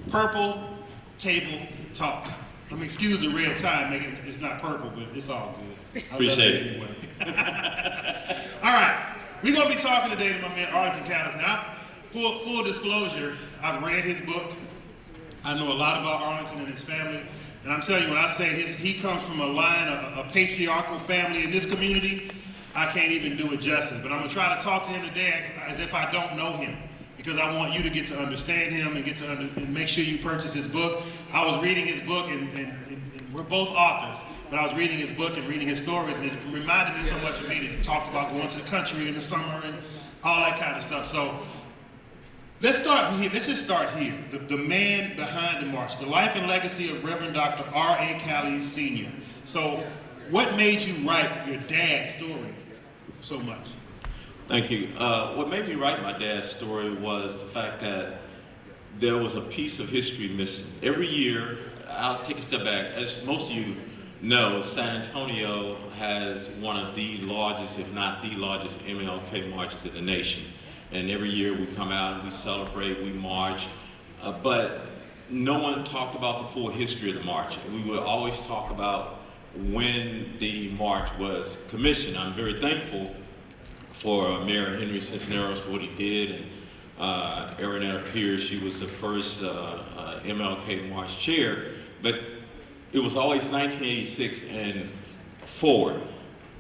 purple table talk. I mean, excuse the red tie, make it, it's not purple, but it's all good. I Appreciate love anyway. All right, we're gonna be talking today to my man Arlington County. Now, full disclosure, I've read his book. I know a lot about Arlington and his family, and I'm telling you, when I say he comes from a line, a patriarchal family in this community, I can't even do it justice. But I'm gonna try to talk to him today as if I don't know him, because I want you to get to understand him and and make sure you purchase his book. I was reading his book, and we're both authors, but I was reading his book and reading his stories, and it reminded me so much of me that he talked about going to the country in the summer and all that kind of stuff. So let's start here. Let's just start here. The man behind the march, the life and legacy of Reverend Dr. R.A. Callies Sr. So what made you write your dad's story so much? Thank you. What made me write my dad's story was the fact that there was a piece of history missing. Every year, I'll take a step back. As most of you know, San Antonio has one of the largest, if not the largest, MLK marches in the nation. And every year we come out and we celebrate, we march. But no one talked about the full history of the march. And we would always talk about when the march was commissioned. I'm very thankful for Mayor Henry Cisneros for what he did, and Aranetta Pierce, she was the first MLK March chair, but it was always 1986 and forward.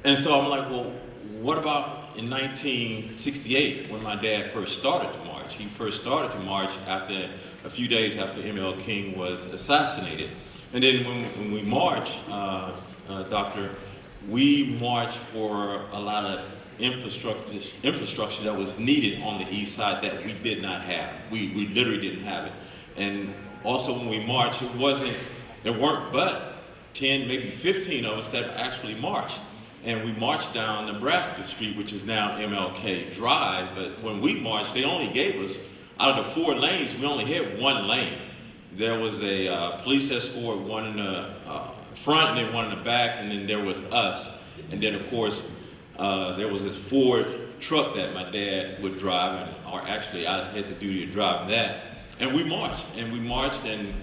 And so I'm like, well, what about in 1968 when my dad first started to march? He first started to march after a few days after ML King was assassinated. And then when we march, Doctor, we march for a lot of infrastructure that was needed on the east side that we did not have. We literally didn't have it. And also when we marched, there weren't but 10, maybe 15 of us that actually marched. And we marched down Nebraska Street, which is now MLK Drive, but when we marched, they only gave us, out of the 4 lanes, we only had 1 lane. There was a police escort, one in the front and then one in the back, and then there was us. And then of course, there was this Ford truck that my dad would drive, or actually I had the duty of driving that. And we marched, and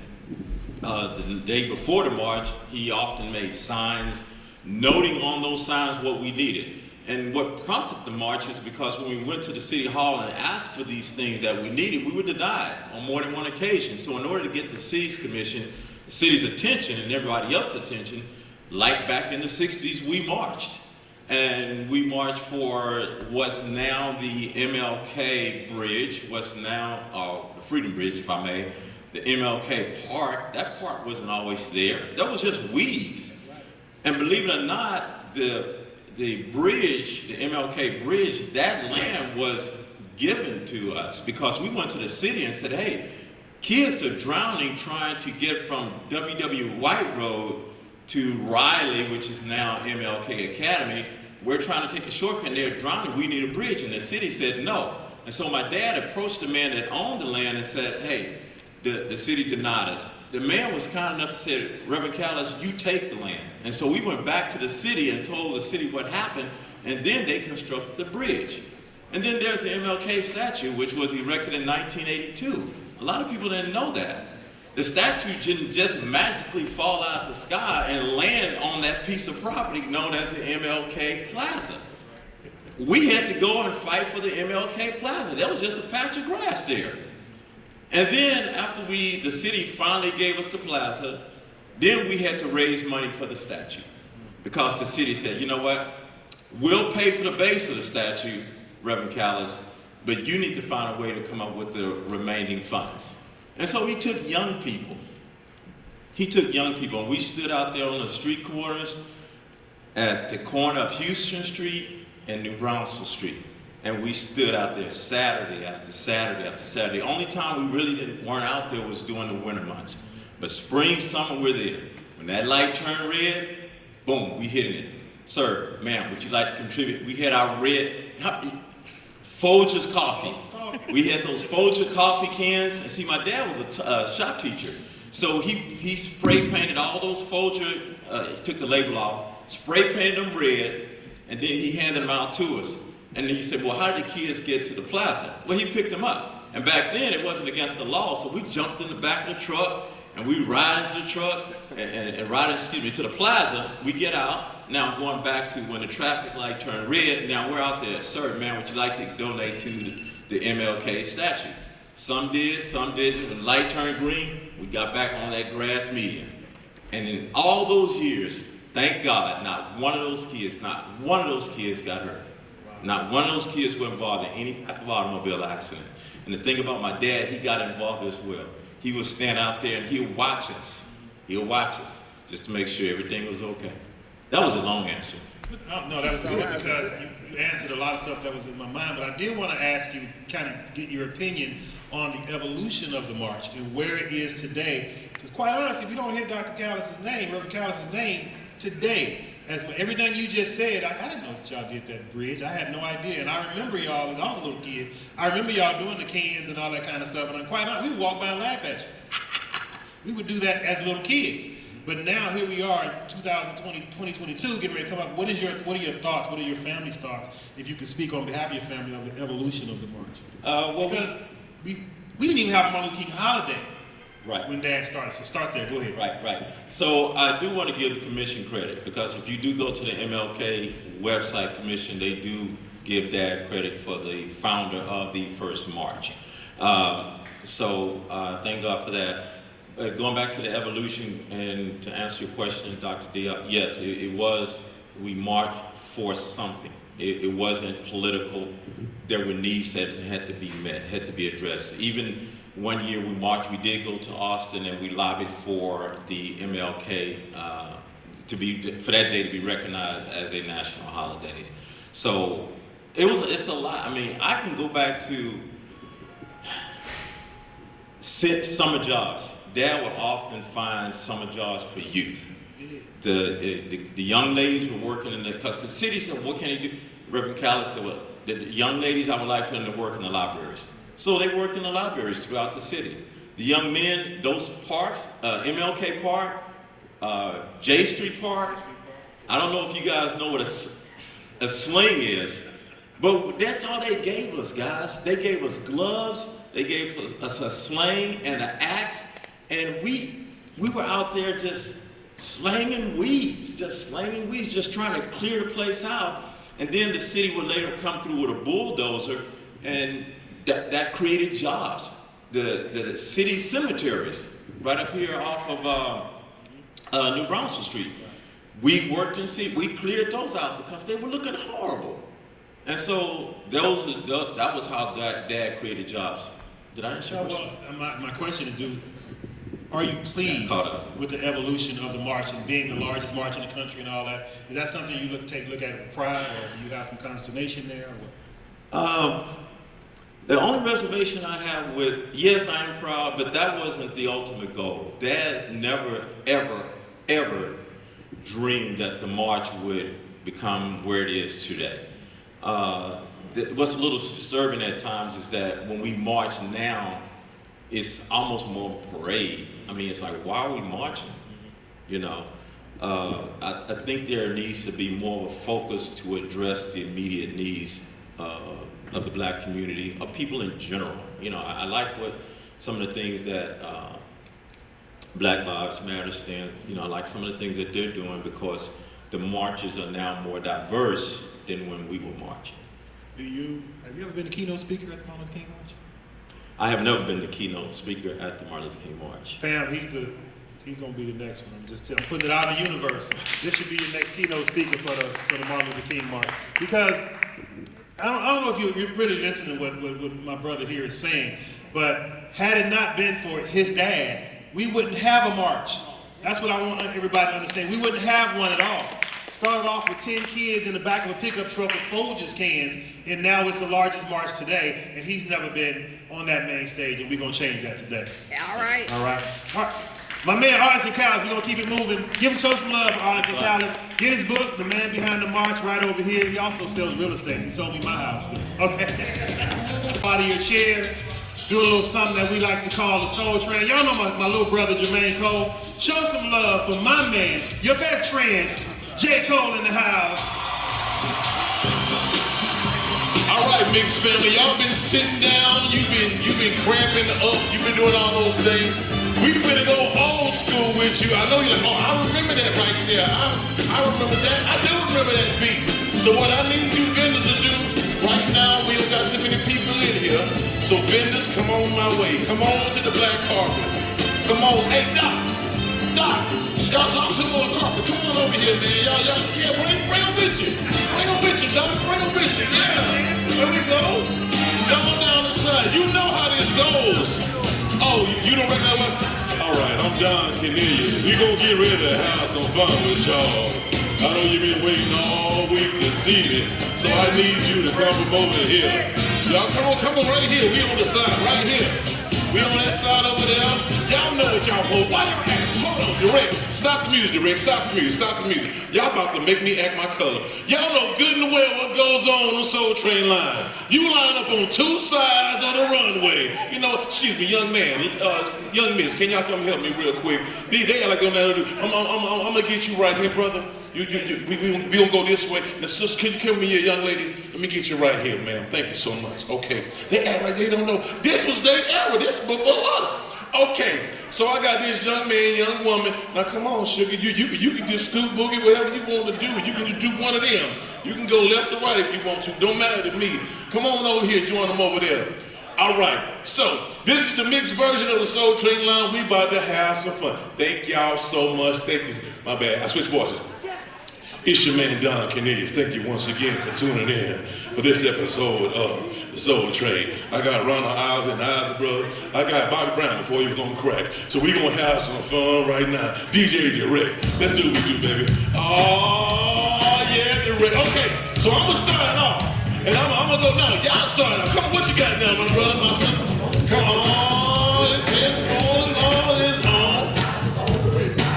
the day before the march, he often made signs, noting on those signs what we needed. And what prompted the march is because when we went to the city hall and asked for these things that we needed, we were denied on more than one occasion. So in order to get the city's commission, the city's attention and everybody else's attention, like back in the 60s, we marched. And we marched for what's now the MLK Bridge, what's now the Freedom Bridge, if I may, the MLK Park. That park wasn't always there. That was just weeds. And believe it or not, the bridge, the MLK Bridge, that land was given to us because we went to the city and said, hey, kids are drowning trying to get from W.W. White Road to Riley, which is now MLK Academy. We're trying to take the shortcut and they're drowning. We need a bridge. And the city said no. And so my dad approached the man that owned the land and said, hey, the city denied us. The man was kind enough to say, Reverend Callies, you take the land. And so we went back to the city and told the city what happened, and then they constructed the bridge. And then there's the Mlk Statue, which was erected in 1982. A lot of people didn't know that. The statue didn't just magically fall out of the sky and land on that piece of property known as the MLK Plaza. We had to go and fight for the MLK Plaza. There was just a patch of grass there. And then after the city finally gave us the plaza, then we had to raise money for the statue. Because the city said, you know what, we'll pay for the base of the statue, Reverend Callies, but you need to find a way to come up with the remaining funds. And so he took young people. And we stood out there on the street corners at the corner of Houston Street and New Brownsville Street. And we stood out there Saturday after Saturday after Saturday. The only time we really weren't out there was during the winter months. But spring, summer, we're there. When that light turned red, boom, we hitting it. Sir, ma'am, would you like to contribute? We had our red Folgers coffee. We had those Folger coffee cans. And see, my dad was a shop teacher. So he spray painted all those Folger, he took the label off, spray painted them red, and then he handed them out to us. And then he said, well, how did the kids get to the plaza? Well, he picked them up. And back then, it wasn't against the law, so we jumped in the back of the truck, and we ride into the truck and ride, excuse me, to the plaza. We get out. Now I'm going back to when the traffic light turned red. Now we're out there. Sir, man, would you like to donate to the Mlk statue? Some did, some didn't. When the light turned green, we got back on that grass median. And in all those years, thank God, not one of those kids got hurt. Not one of those kids were involved in any type of automobile accident. And the thing about my dad, he got involved as well. He would stand out there and he'll watch us. He'll watch us just to make sure everything was okay. That was a long answer. No, that was good because you answered a lot of stuff that was in my mind, but I did want to ask you, kind of get your opinion on the evolution of the march and where it is today. Because quite honestly, we don't hear Dr. Callis's name, Reverend Callis's name today. As everything you just said, I didn't know that y'all did that bridge. I had no idea. And I remember y'all, as I was a little kid, I remember y'all doing the cans and all that kind of stuff. And I'm quite honest, we would walk by and laugh at you. We would do that as little kids. But now here we are in 2022, getting ready to come up. What are your thoughts? What are your family's thoughts? If you could speak on behalf of your family of the evolution of the march. Because we didn't even have a Martin Luther King holiday. Right. When Dad started. So start there. Go ahead. Right. So I do want to give the commission credit because if you do go to the MLK website commission, they do give Dad credit for the founder of the first march. So thank God for that. Going back to the evolution and to answer your question, Dr. Diop, yes, it was, we marched for something. It wasn't political. There were needs that had to be met, had to be addressed. Even one year we marched, we did go to Austin and we lobbied for the MLK for that day to be recognized as a national holiday. So it's a lot. I mean, I can go back to summer jobs. Dad would often find summer jobs for youth. The young ladies were working in because the city said, what can they do? Reverend Callis said, well, the young ladies, I would like for them to work in the libraries. So they worked in the libraries throughout the city. The young men, those parks, MLK Park, J Street Park, I don't know if you guys know what a sling is, but that's all they gave us, guys. They gave us gloves, they gave us a sling and an axe, and we were out there just slanging weeds, just trying to clear the place out. And then the city would later come through with a bulldozer, and that created jobs. The city cemeteries, right up here off of New Brunswick Street. We worked in city, we cleared those out because they were looking horrible. And so that was how Dad created jobs. Did I answer your question? Well, my question is, are you pleased with the evolution of the march and being the largest march in the country and all that? Is that something you look at with pride, or do you have some consternation there? The only reservation I have with, yes, I am proud, but that wasn't the ultimate goal. Dad never, ever, ever dreamed that the march would become where it is today. What's a little disturbing at times is that when we march now, it's almost more parade. I mean, it's like, why are we marching? You know, I think there needs to be more of a focus to address the immediate needs of the Black community, of people in general. You know, I like what some of the things that Black Lives Matter stands, you know, I like some of the things that they're doing because the marches are now more diverse than when we were marching. Have you ever been a keynote speaker at the Martin Luther King March? I have never been the keynote speaker at the Martin Luther King March. Pam, he's gonna be the next one. I'm putting it out in the universe. This should be your next keynote speaker for the Martin Luther King March. Because I don't know if you're really listening to what my brother here is saying, but had it not been for his dad, we wouldn't have a march. That's what I want everybody to understand. We wouldn't have one at all. Started off with 10 kids in the back of a pickup truck with Folgers cans, and now it's the largest march today, and he's never been on that main stage, and we're going to change that today. All right. All right. My man, Arlington Callis, we're going to keep it moving. Give him some love, Arlington Callis. Get his book, The Man Behind the March, right over here. He also sells real estate. He sold me my house. Okay. Out of your chairs. Do a little something that we like to call the Soul Train. Y'all know my little brother, Jermaine Cole. Show some love for my man, your best friend, J. Cole in the house. All All right, Mixx family, y'all been sitting down, you've been cramping up, you've been doing all those things. We finna go old school with you. I know you're like, oh, I remember that right there. I remember that. I do remember that beat. So what I need you vendors to do right now, we don't got too many people in here. So vendors, come on my way. Come on to the black carpet. Come on, hey Doc, y'all talk some more carpet. Come on over here, man. Yeah, bring them with you. Bring them with you, Doc. Bring them with you. Yeah, there we go. Come on down the side. You know how this goes. Oh, you don't recognize what? All right, I'm Don Cornelius. We gonna get ready to have some fun with y'all. I know you've been waiting all week to see me, so I need you to come from over here. Y'all come on right here. We on the side, right here. We on that side over there. Y'all know what y'all hold. Why y'all act? Hold on, Direct. Stop the music, Direct. Stop the music. Y'all about to make me act my color. Y'all know good and well what goes on the Soul Train line. You line up on two sides of the runway. You know, excuse me, young man, young miss, can y'all come help me real quick? They act like they don't know how to do. I'm gonna get you right here, brother. We gonna go this way. Now, sister, can you come here, young lady? Let me get you right here, ma'am. Thank you so much. Okay. They act like they don't know. This was their era. This was before us. Okay. So I got this young man, young woman. Now come on, sugar. You can just stoop boogie, whatever you want to do. You can just do one of them. You can go left or right if you want to. Don't matter to me. Come on over here. Join them over there. All right. So this is the mixed version of the Soul Train line. We about to have some fun. Thank y'all so much. Thank you. My bad. I switched voices. It's your man, Don Cornelius. Thank you once again for tuning in for this episode of The Soul Train. I got Ronald Isley, brother. I got Bobby Brown before he was on crack. So we gonna have some fun right now. DJ Direct. Let's do what we do, baby. Oh, yeah, Direct. Okay, so I'm gonna start it off. And I'm gonna go now. Y'all start it off. Come on, what you got now, my brother, my sister? Come on, it's on.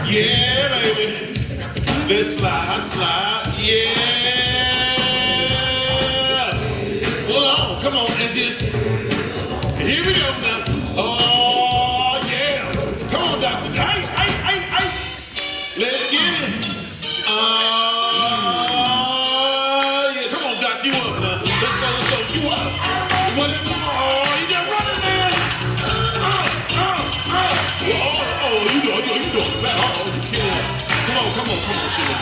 Yeah, baby. Let's slide, yeah. Hold on, come on, and just, here we go now. Oh, yeah. Come on, doctor. Hey. Let's get it. Yeah, come on, doc, you up now. Let's go, you up. Whatever, oh, you just running, man. Well, you doing it. Oh, you killing it. Come on, sugar.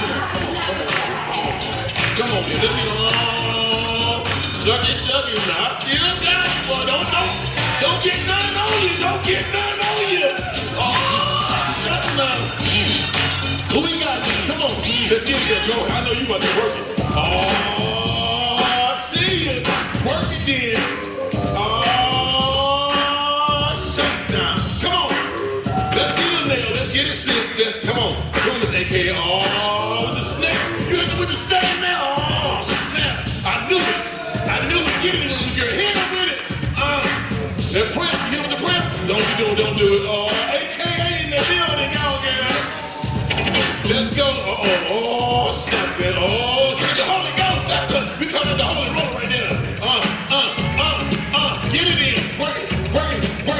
Come on, man. Let me suck it. Now I still got it, boy. Don't get none on you. Oh, shut now. Who we got? Come on. Let's get it, girl. I know you about to work it. Oh, I see you. Work it then. Oh, shuts down. Come on. Let's get it, nail. Let's get it, sis. Come on. Miss AKA, oh, with the snap. You hit with the snap now. Oh, snap. I knew it. Get it, little girl. Hit him with it. That prep. You hit with the prep? Don't do it. Oh, AKA in the building. Y'all get it. Let's go. Oh, snap it. Oh, snap the Holy Ghost. We call it the Holy Roll right there. Get it in. Work it.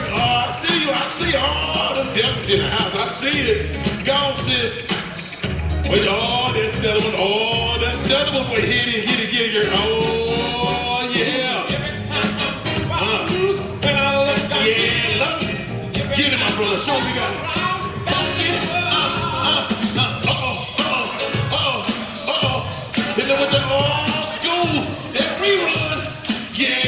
Oh, I see you. Oh, them devils in the house. I see it. Go, sis. Wait, oh, that's the other one. Oh, that's the other one. Wait, hit it. Oh, yeah. Yeah, love it. Get it, my brother. Show me, got it. Get it. Hit it with the old school. That rerun. Yeah.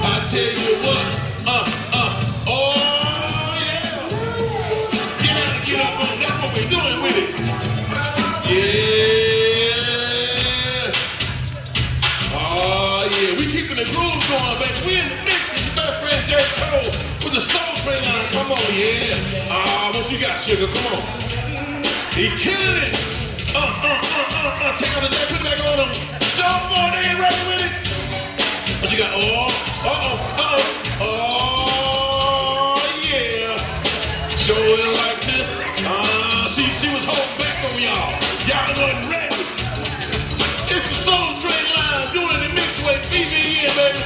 I tell you what. Doing with it. Yeah. Oh, yeah. We keeping the groove going, baby. We in the mix. It's your best friend, Jermaine Coleman, with the Soul Train line. Come on, yeah. What you got, sugar? Come on. He killing it. Take out the jack, put it back on him. Show boy, they ain't ready with it. What you got? Oh, yeah. Show it like this. She was holding back on y'all. Y'all wasn't ready. It's the Soul Train line doing the mix way. Feed me in, baby.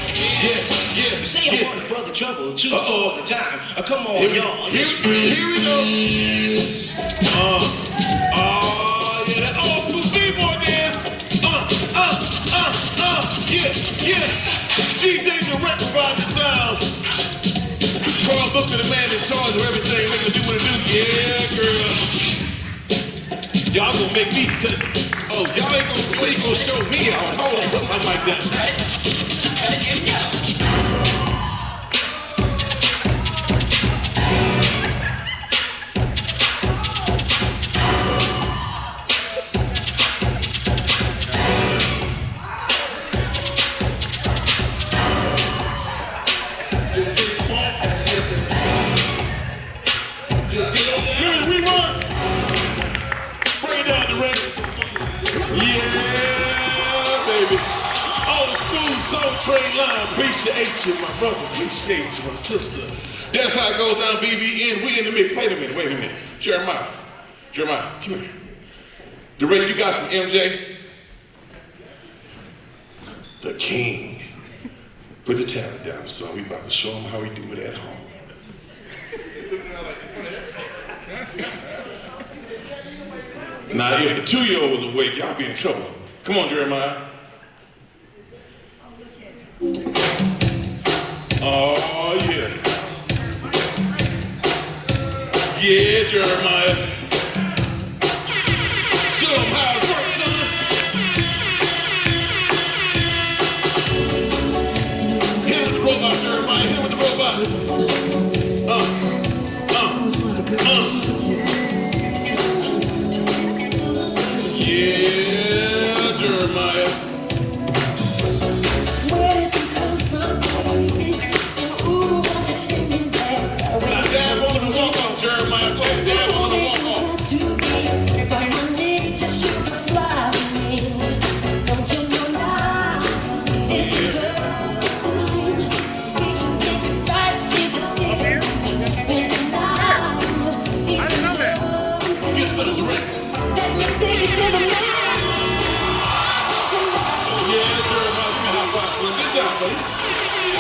Yeah. You say I'm running for the trouble too all the time. Come on, y'all. Here we go. Yeah, DJs are rectifying the sound. Carl Booker, the man in charge of everything, make it do what it do. Yeah, girl. Y'all gonna make me oh, y'all ain't gonna show me out. Hold on, put my mic down. Trade line, appreciate you, my brother, appreciate you, my sister. That's how it goes down, BVN. We in the mix. Wait a minute. Jeremiah, come here. Direct, you got some MJ? The king. Put the talent down, son. We about to show him how we do it at home. Now, if the 2-year-old was awake, y'all be in trouble. Come on, Jeremiah. Oh, yeah. Yeah, Jeremiah. Show them how it works, son. Hit with the robot, Jeremiah. Hit with the robot. Yeah, Jeremiah. Jeremiah, go ahead, Dad, on the walk off. Get some of the rest. Let me take it to the max. Yeah, Jeremiah, you got high five. Good job, buddy.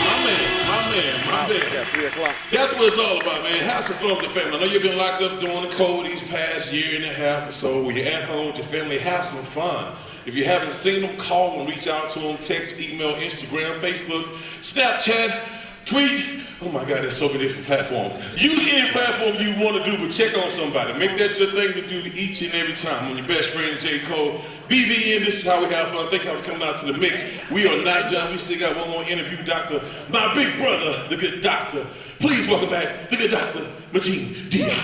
My man. Yeah, 3 o'clock. That's what it's all about, man. Have some fun with the family. I know you've been locked up during the COVID these past year and a half or so. When you're at home with your family, have some fun. If you haven't seen them, call them, reach out to them, text, email, Instagram, Facebook, Snapchat, tweet. Oh my God, there's so many different platforms. Use any platform you want to do, but check on somebody. Make that your thing to do each and every time. When your best friend, J. Cole, BVN, this is how we have fun. Thank you for coming out to the mix. We are not done. We still got one more interview, my big brother, the good doctor. Please welcome back the good doctor, Majin Dia.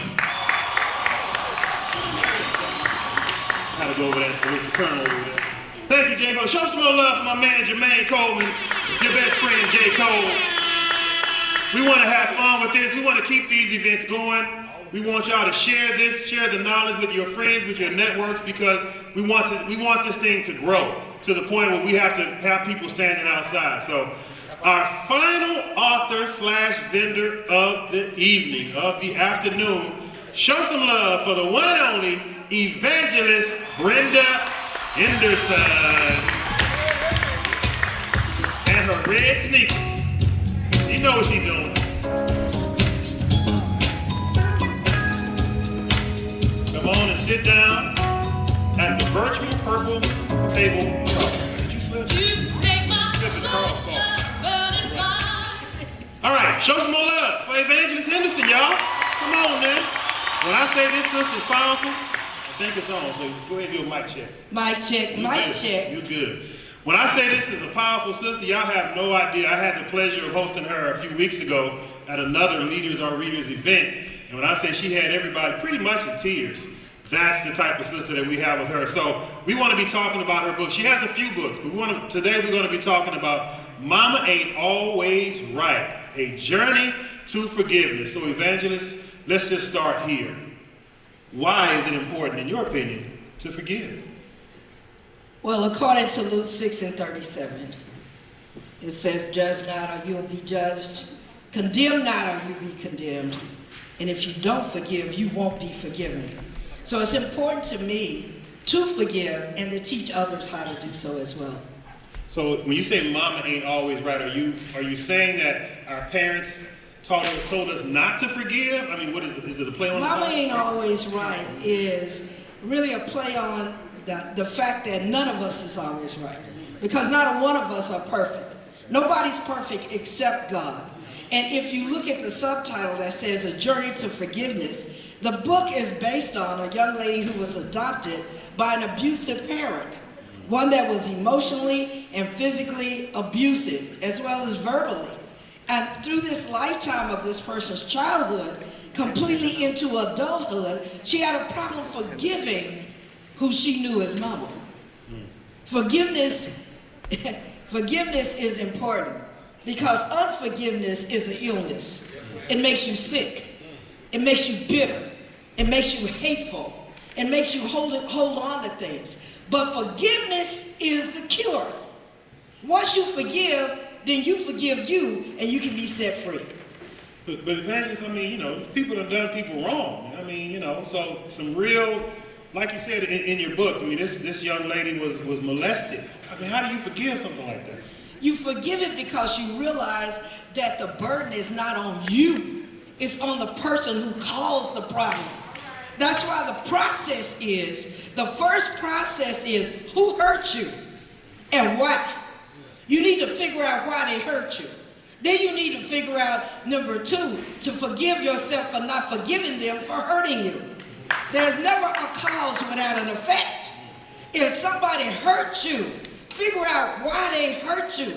Gotta go over there so we can turn over there. Thank you, J. Cole. Show some more love for my man, Jermaine Coleman, your best friend, J. Cole. We want to have fun with this. We want to keep these events going. We want y'all to share the knowledge with your friends, with your networks, because we want this thing to grow to the point where we have to have people standing outside. So our final author/vendor of the evening, of the afternoon, show some love for the one and only Evangelist Brenda Henderson and her red sneakers. You know what she's doing. Come on and sit down at the virtual purple table. Did you slip? You make my soul burning fire. All right, show some more love for Evangelist Henderson, y'all. Come on now. When I say this sister's powerful, I think it's on, so go ahead and do a mic check. Mic check, mic check. You're good. When I say this is a powerful sister, y'all have no idea. I had the pleasure of hosting her a few weeks ago at another Leaders Are Readers event. And when I say she had everybody pretty much in tears, that's the type of sister that we have with her. So we want to be talking about her book. She has a few books, but today we're going to be talking about Mama Ain't Always Right, A Journey to Forgiveness. So Evangelist, let's just start here. Why is it important, in your opinion, to forgive? Well, according to Luke 6:37, it says, judge not or you'll be judged. Condemn not or you'll be condemned. And if you don't forgive, you won't be forgiven. So it's important to me to forgive and to teach others how to do so as well. So when you say mama ain't always right, are you saying that our parents told us not to forgive? I mean, what is it a play on Mama the Ain't Always Right is really a play on the fact that none of us is always right. Because not one of us are perfect. Nobody's perfect except God. And if you look at the subtitle that says A Journey to Forgiveness, the book is based on a young lady who was adopted by an abusive parent, one that was emotionally and physically abusive, as well as verbally. And through this lifetime of this person's childhood, completely into adulthood, she had a problem forgiving who she knew as mama. Forgiveness is important because unforgiveness is an illness. It makes you sick. It makes you bitter. It makes you hateful. It makes you hold on to things. But forgiveness is the cure. Once you forgive, then you forgive you and you can be set free. But evangelist, I mean, people have done people wrong. I mean, so some real, like you said in your book, I mean, this young lady was molested. I mean, how do you forgive something like that? You forgive it because you realize that the burden is not on you. It's on the person who caused the problem. That's why the first process is who hurt you and why. You need to figure out why they hurt you. Then you need to figure out, number 2, to forgive yourself for not forgiving them for hurting you. There's never a cause without an effect. If somebody hurt you, figure out why they hurt you.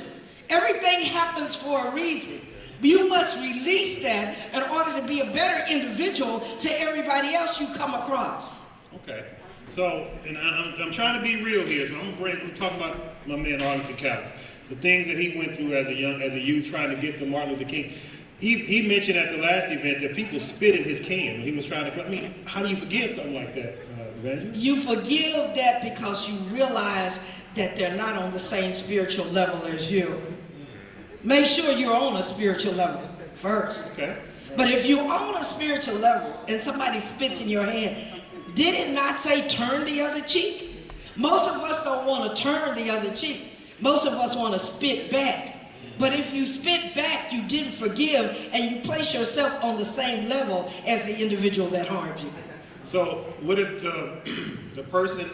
Everything happens for a reason. You must release that in order to be a better individual to everybody else you come across. Okay. So, and I'm trying to be real here, so I'm talking about my man Arlington Callis. The things that he went through as a youth trying to get to Martin Luther King. He mentioned at the last event that people spit in his can when he was trying to, I mean, how do you forgive something like that, Evangelist? You forgive that because you realize that they're not on the same spiritual level as you. Make sure you're on a spiritual level first. Okay. But if you're on a spiritual level and somebody spits in your hand, did it not say turn the other cheek? Most of us don't want to turn the other cheek. Most of us want to spit back. But if you spit back, you didn't forgive, and you place yourself on the same level as the individual that harmed you. So what if the person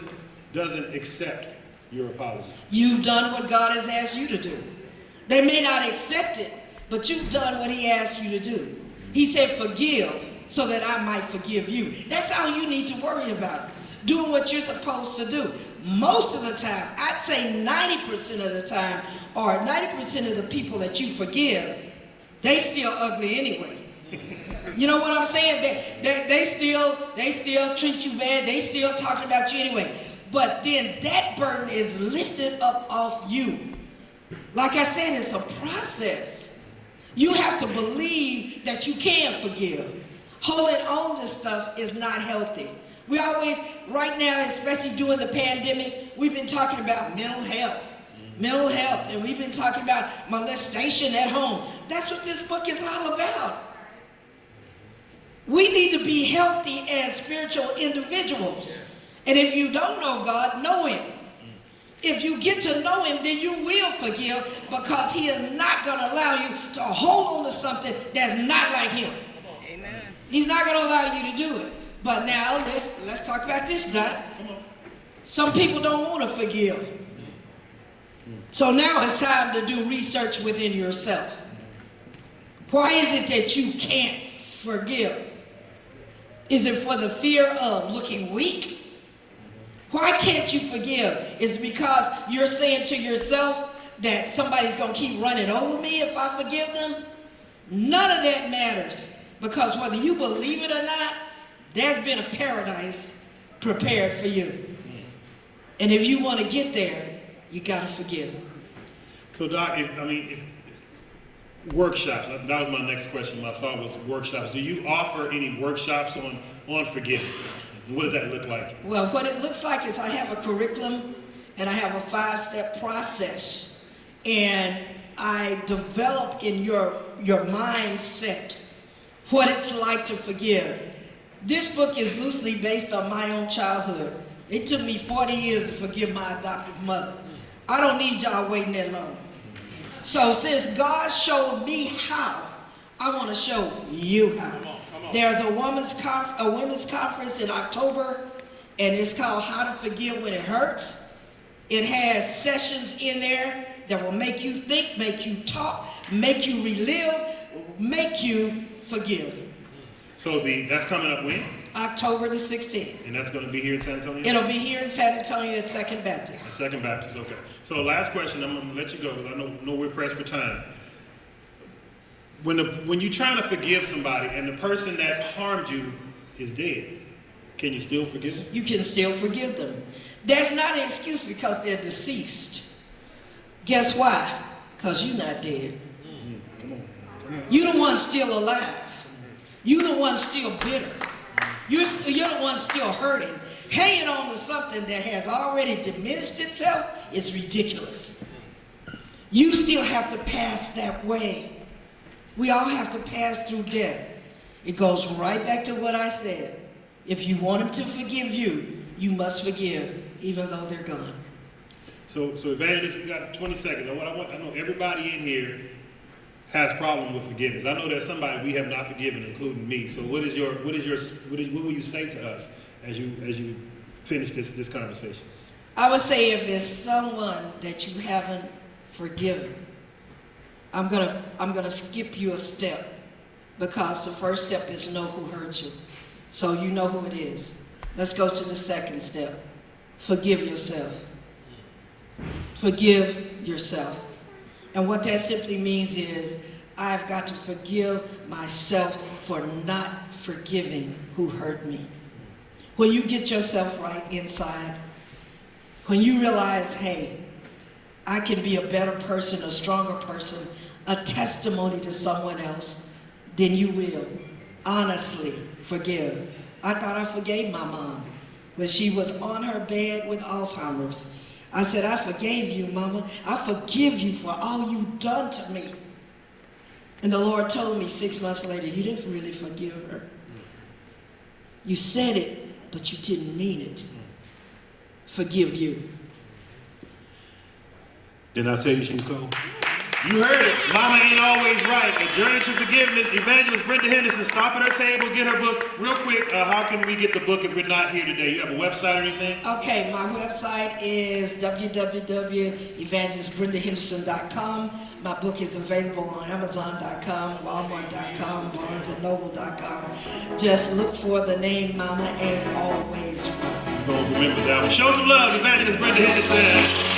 doesn't accept your apology? You've done what God has asked you to do. They may not accept it, but you've done what he asked you to do. He said, forgive so that I might forgive you. That's all you need to worry about, doing what you're supposed to do. Most of the time, I'd say 90% of the time, or 90% of the people that you forgive, they still ugly anyway. You know what I'm saying? They still treat you bad. They still talking about you anyway. But then that burden is lifted up off you. Like I said, it's a process. You have to believe that you can forgive. Holding on to stuff is not healthy. We always, right now, especially during the pandemic, we've been talking about mental health, and we've been talking about molestation at home. That's what this book is all about. We need to be healthy as spiritual individuals. And if you don't know God, know him. If you get to know him, then you will forgive, because he is not going to allow you to hold on to something that's not like him. Amen. He's not going to allow you to do it. But now let's talk about this, Doc. Some people don't want to forgive. So now it's time to do research within yourself. Why is it that you can't forgive? Is it for the fear of looking weak? Why can't you forgive? Is it because you're saying to yourself that somebody's going to keep running over me if I forgive them? None of that matters, because whether you believe it or not, there's been a paradise prepared for you. And if you want to get there, you got to forgive. So, Doc, workshops, that was my next question. My thought was workshops. Do you offer any workshops on forgiveness? What does that look like? Well, what it looks like is I have a curriculum and I have a 5-step process. And I develop in your mindset what it's like to forgive. This book is loosely based on my own childhood. It took me 40 years to forgive my adoptive mother. I don't need y'all waiting that long. So since God showed me how, I want to show you how. There's a women's conference in October, and it's called How to Forgive When It Hurts. It has sessions in there that will make you think, make you talk, make you relive, make you forgive. So that's coming up when? October the 16th. And that's going to be here in San Antonio? It'll be here in San Antonio at Second Baptist. Second Baptist, okay. So last question, I'm going to let you go because I know we're pressed for time. When you're trying to forgive somebody and the person that harmed you is dead, can you still forgive them? You can still forgive them. There's not an excuse because they're deceased. Guess why? Because you're not dead. Come on. You're the one still alive. You're the one still bitter. You're the one still hurting. Hanging on to something that has already diminished itself is ridiculous. You still have to pass that way. We all have to pass through death. It goes right back to what I said. If you want him to forgive you, you must forgive, even though they're gone. So Evangelist, we got 20 seconds. I know everybody in here has problem with forgiveness. I know there's somebody we have not forgiven, including me. So what will you say to us as you finish this conversation? I would say if there's someone that you haven't forgiven, I'm gonna skip you a step, because the first step is know who hurt you. So you know who it is. Let's go to the second step. Forgive yourself. Forgive yourself. And what that simply means is I've got to forgive myself for not forgiving who hurt me. When you get yourself right inside, when you realize, hey, I can be a better person, a stronger person, a testimony to someone else, then you will honestly forgive. I thought I forgave my mom when she was on her bed with Alzheimer's. I said, I forgave you, Mama. I forgive you for all you've done to me. And the Lord told me 6 months later, you didn't really forgive her. You said it, but you didn't mean it. Forgive you. Didn't I tell you she was cold? You heard it. Mama ain't always right. A Journey to Forgiveness. Evangelist Brenda Henderson, stop at her table, get her book real quick. How can we get the book if we're not here today? You have a website or anything? Okay, my website is www.evangelistbrendahenderson.com. My book is available on Amazon.com, Walmart.com, BarnesandNoble.com. Just look for the name Mama Ain't Always Right. We're going to remember that one. Show some love, Evangelist Brenda Henderson.